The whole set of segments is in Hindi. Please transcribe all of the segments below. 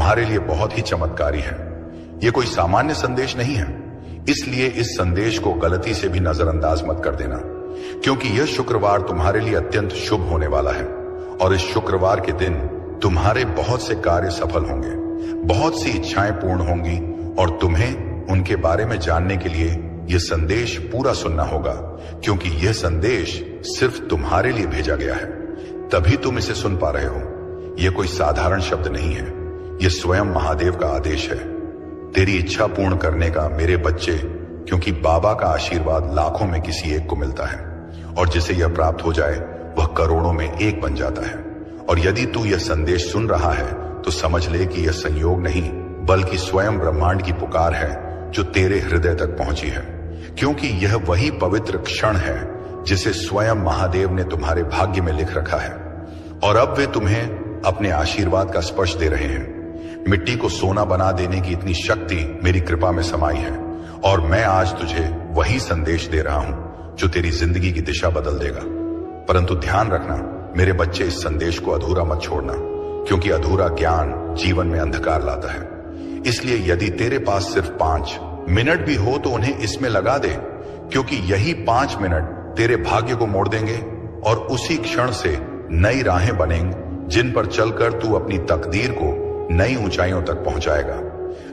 तुम्हारे लिए बहुत ही चमत्कारी है। ये कोई सामान्य संदेश नहीं है, इसलिए इस संदेश को गलती से भी नजरअंदाज मत कर देना, क्योंकि यह शुक्रवार तुम्हारे लिए अत्यंत शुभ होने वाला है। और इस शुक्रवार के दिन तुम्हारे बहुत से कार्य सफल होंगे, बहुत सी इच्छाएं पूर्ण होंगी, और तुम्हें उनके बारे में जानने के लिए यह संदेश पूरा सुनना होगा, क्योंकि यह संदेश सिर्फ तुम्हारे लिए भेजा गया है, तभी तुम इसे सुन पा रहे हो। यह कोई साधारण शब्द नहीं है, यह स्वयं महादेव का आदेश है, तेरी इच्छा पूर्ण करने का मेरे बच्चे, क्योंकि बाबा का आशीर्वाद लाखों में किसी एक को मिलता है, और जिसे यह प्राप्त हो जाए वह करोड़ों में एक बन जाता है। और यदि तू यह संदेश सुन रहा है तो समझ ले कि यह संयोग नहीं, बल्कि स्वयं ब्रह्मांड की पुकार है जो तेरे हृदय तक पहुंची है, क्योंकि यह वही पवित्र क्षण है जिसे स्वयं महादेव ने तुम्हारे भाग्य में लिख रखा है। और अब वे तुम्हें अपने आशीर्वाद का स्पर्श दे रहे हैं। मिट्टी को सोना बना देने की इतनी शक्ति मेरी कृपा में समाई है, और मैं आज तुझे वही संदेश दे रहा हूं जो तेरी जिंदगी की दिशा बदल देगा। परंतु ध्यान रखना मेरे बच्चे, इस संदेश को अधूरा मत छोड़ना, क्योंकि अधूरा ज्ञान जीवन में अंधकार लाता है। इसलिए यदि तेरे पास सिर्फ 5 मिनट भी हो तो उन्हें इसमें लगा दे, क्योंकि यही 5 मिनट तेरे भाग्य को मोड़ देंगे, और उसी क्षण से नई राहें बनेंगी जिन पर चलकर तू अपनी तकदीर को नई ऊंचाइयों तक पहुंचाएगा।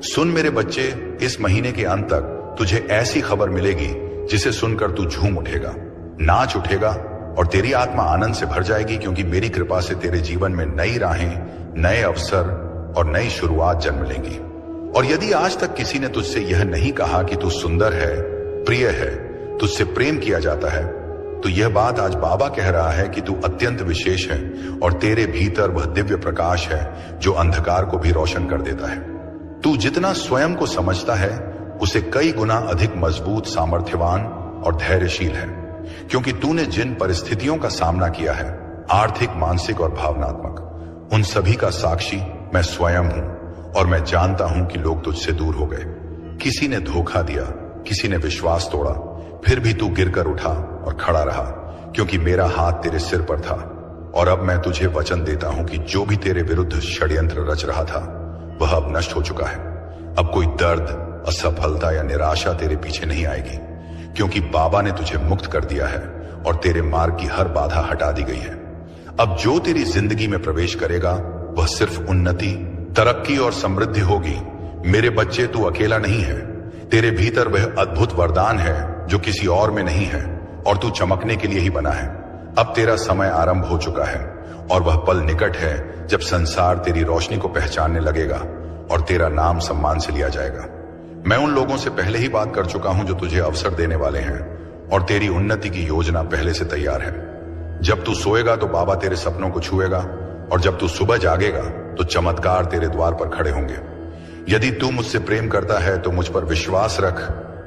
सुन मेरे बच्चे, इस महीने के अंत तक तुझे ऐसी खबर मिलेगी जिसे सुनकर तू झूम उठेगा, नाच उठेगा, और तेरी आत्मा आनंद से भर जाएगी, क्योंकि मेरी कृपा से तेरे जीवन में नई राहें, नए अवसर और नई शुरुआत जन्म लेंगी। और यदि आज तक किसी ने तुझसे यह नहीं कहा कि तू सुंदर है, प्रिय है, तुझसे प्रेम किया जाता है, तो यह बात आज बाबा कह रहा है कि तू अत्यंत विशेष है, और तेरे भीतर वह दिव्य प्रकाश है जो अंधकार को भी रोशन कर देता है। तू जितना स्वयं को समझता है उसे कई गुना अधिक मजबूत, सामर्थ्यवान और धैर्यशील है, क्योंकि तूने जिन परिस्थितियों का सामना किया है, आर्थिक, मानसिक और भावनात्मक, उन सभी का साक्षी मैं स्वयं हूं। और मैं जानता हूं कि लोग तुझसे दूर हो गए, किसी ने धोखा दिया, किसी ने विश्वास तोड़ा, फिर भी तू गिरकर उठा और खड़ा रहा, क्योंकि मेरा हाथ तेरे सिर पर था। और अब मैं तुझे वचन देता हूं कि जो भी तेरे विरुद्ध षड्यंत्र रच रहा था वह अब नष्ट हो चुका है। अब कोई दर्द, असफलता या निराशा तेरे पीछे नहीं आएगी, क्योंकि बाबा ने तुझे मुक्त कर दिया है और तेरे मार्ग की हर बाधा हटा दी गई है। अब जो तेरी जिंदगी में प्रवेश करेगा वह सिर्फ उन्नति, तरक्की और समृद्धि होगी। मेरे बच्चे, तू अकेला नहीं है, तेरे भीतर वह अद्भुत वरदान है जो किसी और में नहीं है, और तू चमकने के लिए ही बना है। अब तेरा समय आरंभ हो चुका है, और वह पल निकट है जब संसार तेरी रोशनी को पहचानने लगेगा और तेरा नाम सम्मान से लिया जाएगा। मैं उन लोगों से पहले ही बात कर चुका हूं जो तुझे अवसर देने वाले हैं, और तेरी उन्नति की योजना पहले से तैयार है। जब तू सोएगा तो बाबा तेरे सपनों को छुएगा, और जब तू सुबह जागेगा तो चमत्कार तेरे द्वार पर खड़े होंगे। यदि तू मुझसे प्रेम करता है तो मुझ पर विश्वास रख,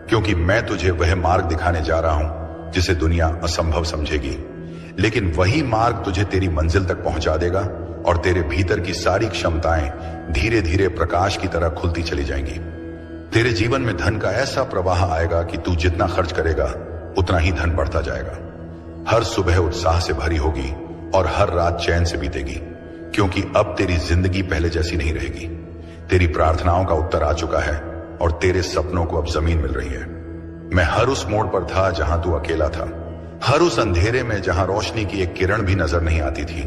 क्योंकि मैं तुझे वह मार्ग दिखाने जा रहा हूं जिसे दुनिया असंभव समझेगी, लेकिन वही मार्ग तुझे तेरी मंजिल तक पहुंचा देगा, और तेरे भीतर की सारी क्षमताएं धीरे धीरे प्रकाश की तरह खुलती चली जाएंगी। तेरे जीवन में धन का ऐसा प्रवाह आएगा कि तू जितना खर्च करेगा उतना ही धन बढ़ता जाएगा। हर सुबह उत्साह से भरी होगी और हर रात चैन से बीतेगी, क्योंकि अब तेरी जिंदगी पहले जैसी नहीं रहेगी। तेरी प्रार्थनाओं का उत्तर आ चुका है, और तेरे सपनों को अब जमीन मिल रही है। मैं हर उस मोड़ पर था जहां तू अकेला था, हर उस अंधेरे में जहां रोशनी की एक किरण भी नजर नहीं आती थी,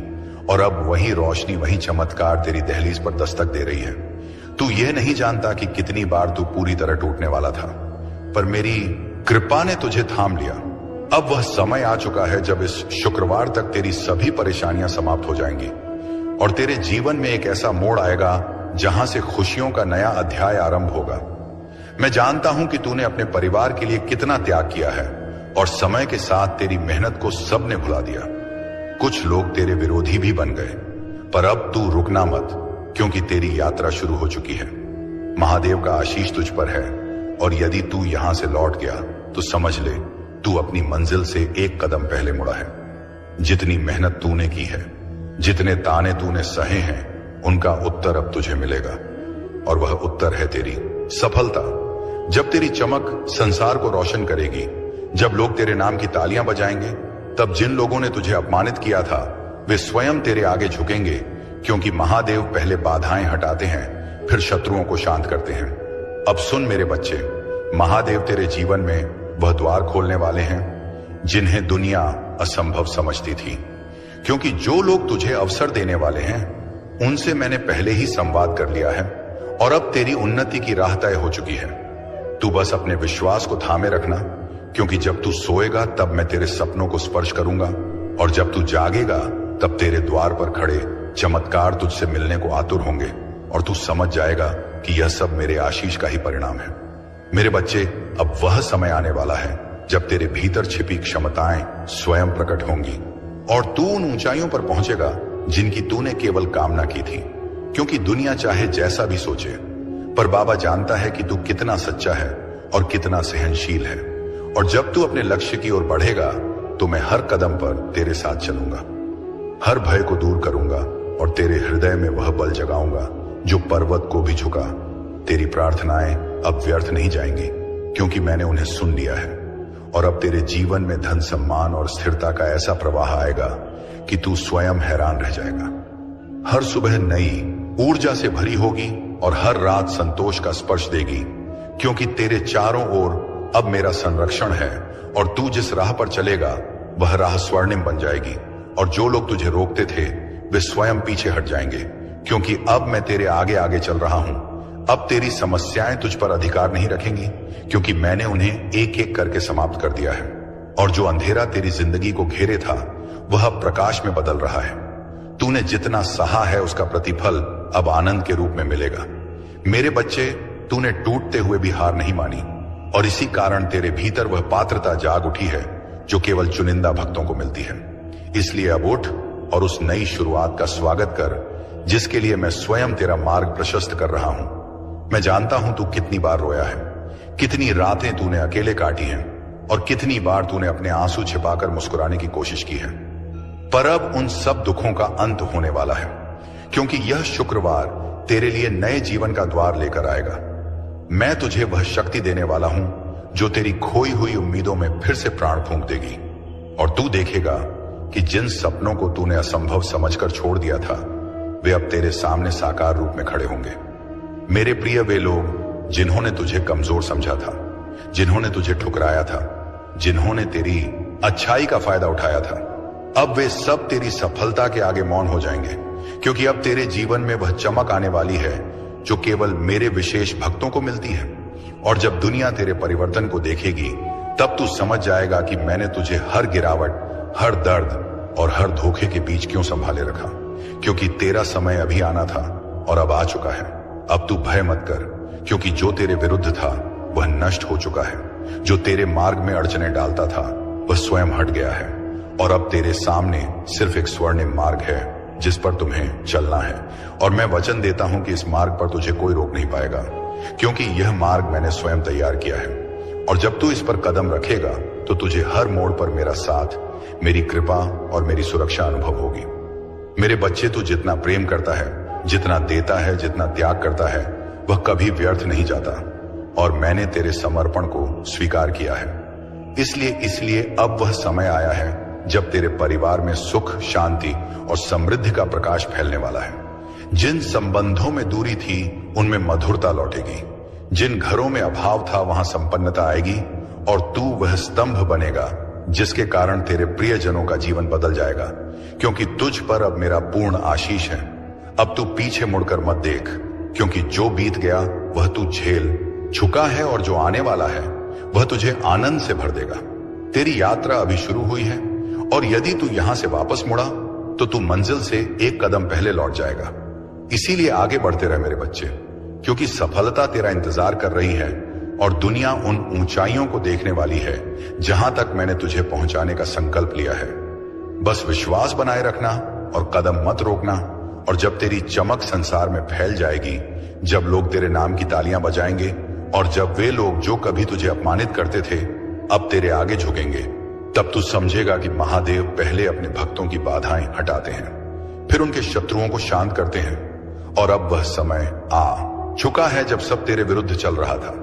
और अब वही रोशनी, वही चमत्कार तेरी दहलीज पर दस्तक दे रही है। तू यह नहीं जानता कि कितनी बार तू पूरी तरह टूटने वाला था, पर मेरी कृपा ने तुझे थाम लिया। अब वह समय आ चुका है जब इस शुक्रवार तक तेरी सभी परेशानियां समाप्त हो जाएंगी, और तेरे जीवन में एक ऐसा मोड़ आएगा जहां से खुशियों का नया अध्याय आरंभ होगा। मैं जानता हूं कि तूने अपने परिवार के लिए कितना त्याग किया है, और समय के साथ तेरी मेहनत को सबने भुला दिया। कुछ लोग तेरे विरोधी भी बन गए, पर अब तू रुकना मत, क्योंकि तेरी यात्रा शुरू हो चुकी है। महादेव का आशीष तुझ पर है, और यदि तू यहां से लौट गया तो समझ ले तू अपनी मंजिल से एक कदम पहले मुड़ा है। जितनी मेहनत तूने की है, जितने ताने तूने सहे हैं, उनका उत्तर अब तुझे मिलेगा, और वह उत्तर है तेरी सफलता। जब तेरी चमक संसार को रोशन करेगी, जब लोग तेरे नाम की तालियां बजाएंगे, तब जिन लोगों ने तुझे अपमानित किया था वे स्वयं तेरे आगे झुकेंगे, क्योंकि महादेव पहले बाधाएं हटाते हैं, फिर शत्रुओं को शांत करते हैं। अब सुन मेरे बच्चे, महादेव तेरे जीवन में वह द्वार खोलने वाले हैं जिन्हें दुनिया असंभव समझती थी, क्योंकि जो लोग तुझे अवसर देने वाले हैं उनसे मैंने पहले ही संवाद कर लिया है और अब तेरी उन्नति की राह तय हो चुकी है। तू बस अपने विश्वास को थामे रखना, क्योंकि जब तू सोएगा तब मैं तेरे सपनों को स्पर्श करूंगा और जब तू जागेगा तब तेरे द्वार पर खड़े चमत्कार तुझसे मिलने को आतुर होंगे और तू समझ जाएगा कि यह सब मेरे आशीष का ही परिणाम है। मेरे बच्चे, अब वह समय आने वाला है जब तेरे भीतर छिपी क्षमताएं स्वयं प्रकट होंगी और तू उन ऊंचाइयों पर पहुंचेगा जिनकी तूने केवल कामना की थी, क्योंकि दुनिया चाहे जैसा भी सोचे, पर बाबा जानता है कि तू कितना सच्चा है और कितना सहनशील है। और जब तू अपने लक्ष्य की ओर बढ़ेगा तो मैं हर कदम पर तेरे साथ चलूंगा, हर भय को दूर करूंगा और तेरे हृदय में वह बल जगाऊंगा जो पर्वत को भी झुका। तेरी प्रार्थनाएं अब व्यर्थ नहीं जाएंगी, क्योंकि मैंने उन्हें सुन लिया है। और अब तेरे जीवन में धन, सम्मान और स्थिरता का ऐसा प्रवाह आएगा कि तू स्वयं हैरान रह जाएगा। हर सुबह नई ऊर्जा से भरी होगी और हर रात संतोष का स्पर्श देगी, क्योंकि तेरे चारों ओर अब मेरा संरक्षण है और तू जिस राह पर चलेगा वह राह स्वर्णिम बन जाएगी और जो लोग तुझे रोकते थे वे स्वयं पीछे हट जाएंगे, क्योंकि अब मैं तेरे आगे आगे चल रहा हूं। अब तेरी समस्याएं तुझ पर अधिकार नहीं रखेंगी, क्योंकि मैंने उन्हें एक एक करके समाप्त कर दिया है और जो अंधेरा तेरी जिंदगी को घेरे था वह अब प्रकाश में बदल रहा है। तूने जितना सहा है उसका प्रतिफल अब आनंद के रूप में मिलेगा। मेरे बच्चे, तूने टूटते हुए भी हार नहीं मानी और इसी कारण तेरे भीतर वह पात्रता जाग उठी है जो केवल चुनिंदा भक्तों को मिलती है। इसलिए अब उठ और उस नई शुरुआत का स्वागत कर जिसके लिए मैं स्वयं तेरा मार्ग प्रशस्त कर रहा हूं। मैं जानता हूं तू कितनी बार रोया है, कितनी रातें तूने अकेले काटी हैं और कितनी बार तूने अपने आंसू छिपाकर मुस्कुराने की कोशिश की है, पर अब उन सब दुखों का अंत होने वाला है, क्योंकि यह शुक्रवार तेरे लिए नए जीवन का द्वार लेकर आएगा। मैं तुझे वह शक्ति देने वाला हूं जो तेरी खोई हुई उम्मीदों में फिर से प्राण फूंक देगी और तू देखेगा कि जिन सपनों को तूने असंभव समझकर छोड़ दिया था वे अब तेरे सामने साकार रूप में खड़े होंगे। मेरे प्रिय, वे लोग जिन्होंने तुझे कमजोर समझा था, जिन्होंने तुझे ठुकराया था, जिन्होंने तेरी अच्छाई का फायदा उठाया था, अब वे सब तेरी सफलता के आगे मौन हो जाएंगे, क्योंकि अब तेरे जीवन में वह चमक आने वाली है जो केवल मेरे विशेष भक्तों को मिलती है। और जब दुनिया तेरे परिवर्तन को देखेगी तब तू समझ जाएगा कि मैंने तुझे हर गिरावट, हर दर्द और हर धोखे के बीच क्यों संभाले रखा, क्योंकि तेरा समय अभी आना था और अब आ चुका है। अब तू भय मत कर, क्योंकि जो तेरे विरुद्ध था वह नष्ट हो चुका है। जो तेरे मार्ग में अड़चने डालता था वह स्वयं हट गया है और अब तेरे सामने सिर्फ एक स्वर्णिम मार्ग है जिस पर तुम्हें चलना है। और मैं वचन देता हूं कि इस मार्ग पर तुझे कोई रोक नहीं पाएगा, क्योंकि यह मार्ग मैंने स्वयं तैयार किया है। और जब तू इस पर कदम रखेगा तो तुझे हर मोड़ पर मेरा साथ, मेरी कृपा और मेरी सुरक्षा अनुभव होगी। मेरे बच्चे, तू जितना प्रेम करता है, जितना देता है, जितना त्याग करता है, वह कभी व्यर्थ नहीं जाता और मैंने तेरे समर्पण को स्वीकार किया है। इसलिए अब वह समय आया है जब तेरे परिवार में सुख, शांति और समृद्धि का प्रकाश फैलने वाला है। जिन संबंधों में दूरी थी उनमें मधुरता लौटेगी, जिन घरों में अभाव था वहां संपन्नता आएगी और तू वह स्तंभ बनेगा जिसके कारण तेरे प्रियजनों का जीवन बदल जाएगा, क्योंकि तुझ पर अब मेरा पूर्ण आशीष है। अब तू पीछे मुड़कर मत देख, क्योंकि जो बीत गया वह तू झेल चुका है और जो आने वाला है वह तुझे आनंद से भर देगा। तेरी यात्रा अभी शुरू हुई है और यदि तू यहां से वापस मुड़ा तो तू मंजिल से एक कदम पहले लौट जाएगा। इसीलिए आगे बढ़ते रहे मेरे बच्चे, क्योंकि सफलता तेरा इंतजार कर रही है और दुनिया उन ऊंचाइयों को देखने वाली है जहां तक मैंने तुझे पहुंचाने का संकल्प लिया है। बस विश्वास बनाए रखना और कदम मत रोकना, और जब तेरी चमक संसार में फैल जाएगी, जब लोग तेरे नाम की तालियां बजाएंगे और जब वे लोग जो कभी तुझे अपमानित करते थे अब तेरे आगे झुकेंगे, तब तू समझेगा कि महादेव पहले अपने भक्तों की बाधाएं हटाते हैं, फिर उनके शत्रुओं को शांत करते हैं। और अब वह समय आ चुका है जब सब तेरे विरुद्ध चल रहा था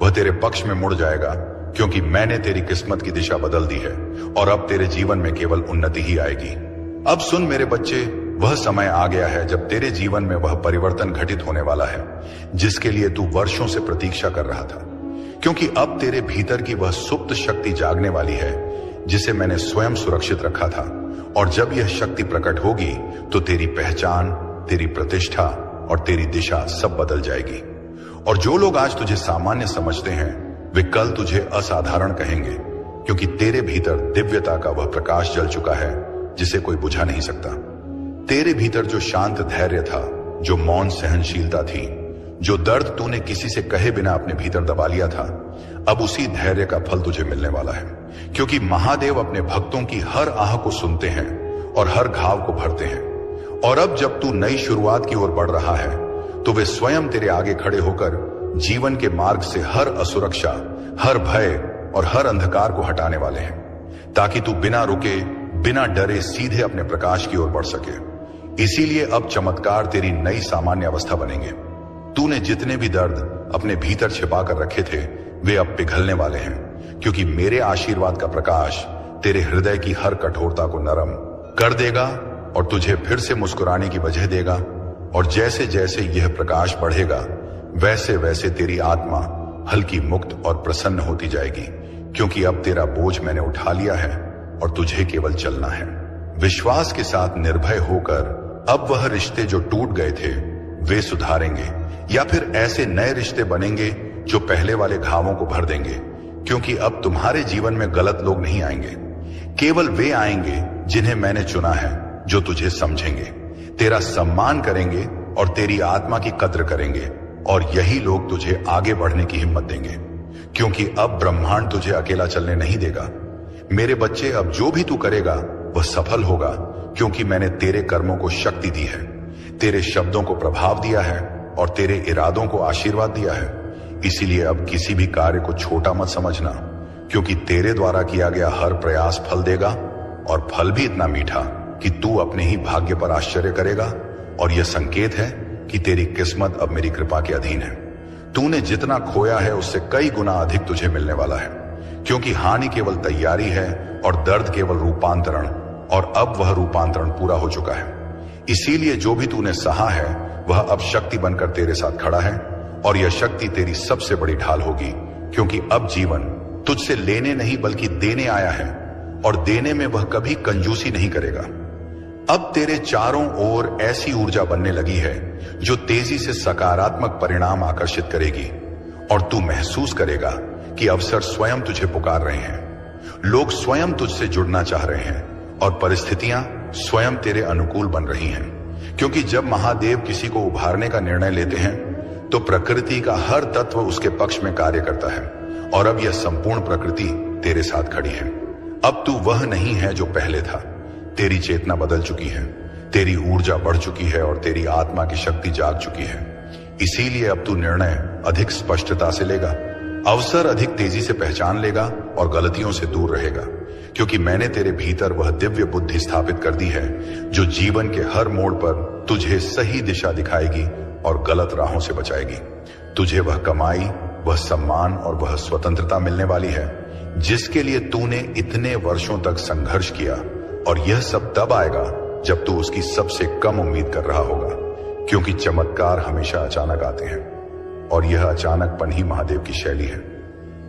वह तेरे पक्ष में मुड़ जाएगा, क्योंकि मैंने तेरी किस्मत की दिशा बदल दी है और अब तेरे जीवन में केवल उन्नति ही आएगी। अब सुन मेरे बच्चे, वह समय आ गया है जब तेरे जीवन में वह परिवर्तन घटित होने वाला है जिसके लिए तू वर्षों से प्रतीक्षा कर रहा था, क्योंकि अब तेरे भीतर की वह सुप्त शक्ति जागने वाली है जिसे मैंने स्वयं सुरक्षित रखा था। और जब यह शक्ति प्रकट होगी तो तेरी पहचान, तेरी प्रतिष्ठा और तेरी दिशा सब बदल जाएगी। और जो लोग आज तुझे सामान्य समझते हैं वे कल तुझे असाधारण कहेंगे, क्योंकि तेरे भीतर दिव्यता का वह प्रकाश जल चुका है जिसे कोई बुझा नहीं सकता। तेरे भीतर जो शांत धैर्य था, जो मौन सहनशीलता थी, जो दर्द तूने किसी से कहे बिना अपने भीतर दबा लिया था, अब उसी धैर्य का फल तुझे मिलने वाला है। क्योंकि महादेव अपने भक्तों की हर आह को सुनते हैं और हर घाव को भरते हैं। और अब जब तू नई शुरुआत की ओर बढ़ रहा है तो वे स्वयं तेरे आगे खड़े होकर जीवन के मार्ग से हर असुरक्षा, हर भय और हर अंधकार को हटाने वाले हैं, ताकि तू बिना रुके, बिना डरे सीधे अपने प्रकाश की ओर बढ़ सके। इसीलिए अब चमत्कार तेरी नई सामान्य अवस्था बनेंगे। तूने जितने भी दर्द अपने भीतर छिपा कर रखे थे वे अब पिघलने वाले हैं, क्योंकि मेरे आशीर्वाद का प्रकाश तेरे हृदय की हर कठोरता को नरम कर देगा और तुझे फिर से मुस्कुराने की वजह देगा। और जैसे जैसे यह प्रकाश बढ़ेगा वैसे वैसे तेरी आत्मा हल्की, मुक्त और प्रसन्न होती जाएगी, क्योंकि अब तेरा बोझ मैंने उठा लिया है और तुझे केवल चलना है। विश्वास के साथ निर्भय होकर अब वह रिश्ते जो टूट गए थे वे सुधारेंगे, या फिर ऐसे नए रिश्ते बनेंगे जो पहले वाले घावों को भर देंगे। क्योंकि अब तुम्हारे जीवन में गलत लोग नहीं आएंगे, केवल वे आएंगे जिन्हें मैंने चुना है, जो तुझे समझेंगे, तेरा सम्मान करेंगे और तेरी आत्मा की कद्र करेंगे। और यही लोग तुझे आगे बढ़ने की हिम्मत देंगे, क्योंकि अब ब्रह्मांड तुझे अकेला चलने नहीं देगा। मेरे बच्चे, अब जो भी तू करेगा वह सफल होगा, क्योंकि मैंने तेरे कर्मों को शक्ति दी है, तेरे शब्दों को प्रभाव दिया है और तेरे इरादों को आशीर्वाद दिया है। इसीलिए अब किसी भी कार्य को छोटा मत समझना, क्योंकि तेरे द्वारा किया गया हर प्रयास फल देगा, और फल भी इतना मीठा कि तू अपने ही भाग्य पर आश्चर्य करेगा। और यह संकेत है कि तेरी किस्मत अब मेरी कृपा के अधीन है। तूने जितना खोया है उससे कई गुना अधिक तुझे मिलने वाला है, क्योंकि हानि केवल तैयारी है और दर्द केवल रूपांतरण, और अब वह रूपांतरण पूरा हो चुका है। इसीलिए जो भी तूने सहा है वह अब शक्ति बनकर तेरे साथ खड़ा है, और यह शक्ति तेरी सबसे बड़ी ढाल होगी, क्योंकि अब जीवन तुझसे लेने नहीं बल्कि देने आया है, और देने में वह कभी कंजूसी नहीं करेगा। अब तेरे चारों ओर ऐसी ऊर्जा बनने लगी है जो तेजी से सकारात्मक परिणाम आकर्षित करेगी, और तू महसूस करेगा कि अवसर स्वयं तुझे पुकार रहे हैं, लोग स्वयं तुझसे जुड़ना चाह रहे हैं, और परिस्थितियां स्वयं तेरे अनुकूल बन रही हैं। क्योंकि जब महादेव किसी को उभारने का निर्णय लेते हैं तो प्रकृति का हर तत्व उसके पक्ष में कार्य करता है, और अब यह संपूर्ण प्रकृति तेरे साथ खड़ी है। अब तू वह नहीं है जो पहले था। तेरी चेतना बदल चुकी है, तेरी ऊर्जा बढ़ चुकी है और तेरी आत्मा की शक्ति जाग चुकी है। इसीलिए अब तू निर्णय अधिक स्पष्टता से लेगा, अवसर अधिक तेजी से पहचान लेगा और गलतियों से दूर रहेगा, क्योंकि मैंने तेरे भीतर वह दिव्य बुद्धि स्थापित कर दी है जो जीवन के हर मोड़ पर तुझे सही दिशा दिखाएगी और गलत राहों से बचाएगी। तुझे वह कमाई, वह सम्मान और वह स्वतंत्रता मिलने वाली है जिसके लिए तूने इतने वर्षों तक संघर्ष किया, और यह सब तब आएगा जब तू उसकी सबसे कम उम्मीद कर रहा होगा, क्योंकि चमत्कार हमेशा अचानक आते हैं और यह अचानकपन ही महादेव की शैली है।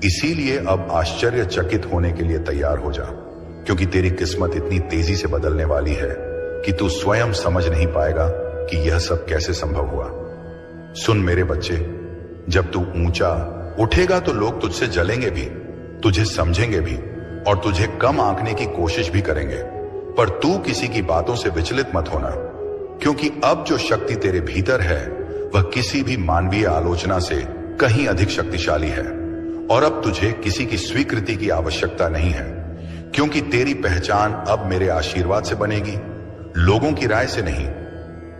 इसीलिए अब आश्चर्यचकित होने के लिए तैयार हो जा, क्योंकि तेरी किस्मत इतनी तेजी से बदलने वाली है कि तू स्वयं समझ नहीं पाएगा कि यह सब कैसे संभव हुआ। सुन मेरे बच्चे, जब तू ऊंचा उठेगा तो लोग तुझसे जलेंगे भी, तुझे समझेंगे भी और तुझे कम आंकने की कोशिश भी करेंगे, पर तू किसी की बातों से विचलित मत होना, क्योंकि अब जो शक्ति तेरे भीतर है वह किसी भी मानवीय आलोचना से कहीं अधिक शक्तिशाली है। और अब तुझे किसी की स्वीकृति की आवश्यकता नहीं है, क्योंकि तेरी पहचान अब मेरे आशीर्वाद से बनेगी, लोगों की राय से नहीं।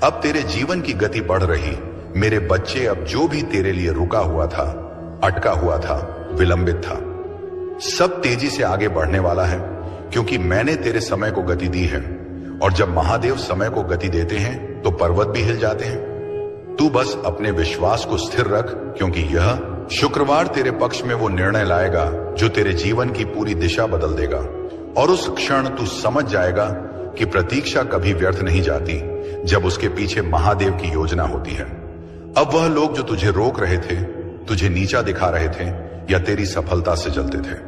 अब तेरे जीवन की गति बढ़ रही मेरे बच्चे। अब जो भी तेरे लिए रुका हुआ था, अटका हुआ था, विलंबित था, सब तेजी से आगे बढ़ने वाला है, क्योंकि मैंने तेरे समय को गति दी है। और जब महादेव समय को गति देते हैं तो पर्वत भी हिल जाते हैं। तू बस अपने विश्वास को स्थिर रख, क्योंकि यह शुक्रवार तेरे पक्ष में वो निर्णय लाएगा जो तेरे जीवन की पूरी दिशा बदल देगा। और उस क्षण तू समझ जाएगा कि प्रतीक्षा कभी व्यर्थ नहीं जाती, जब उसके पीछे महादेव की योजना होती है। अब वह लोग जो तुझे रोक रहे थे, तुझे नीचा दिखा रहे थे या तेरी सफलता से जलते थे,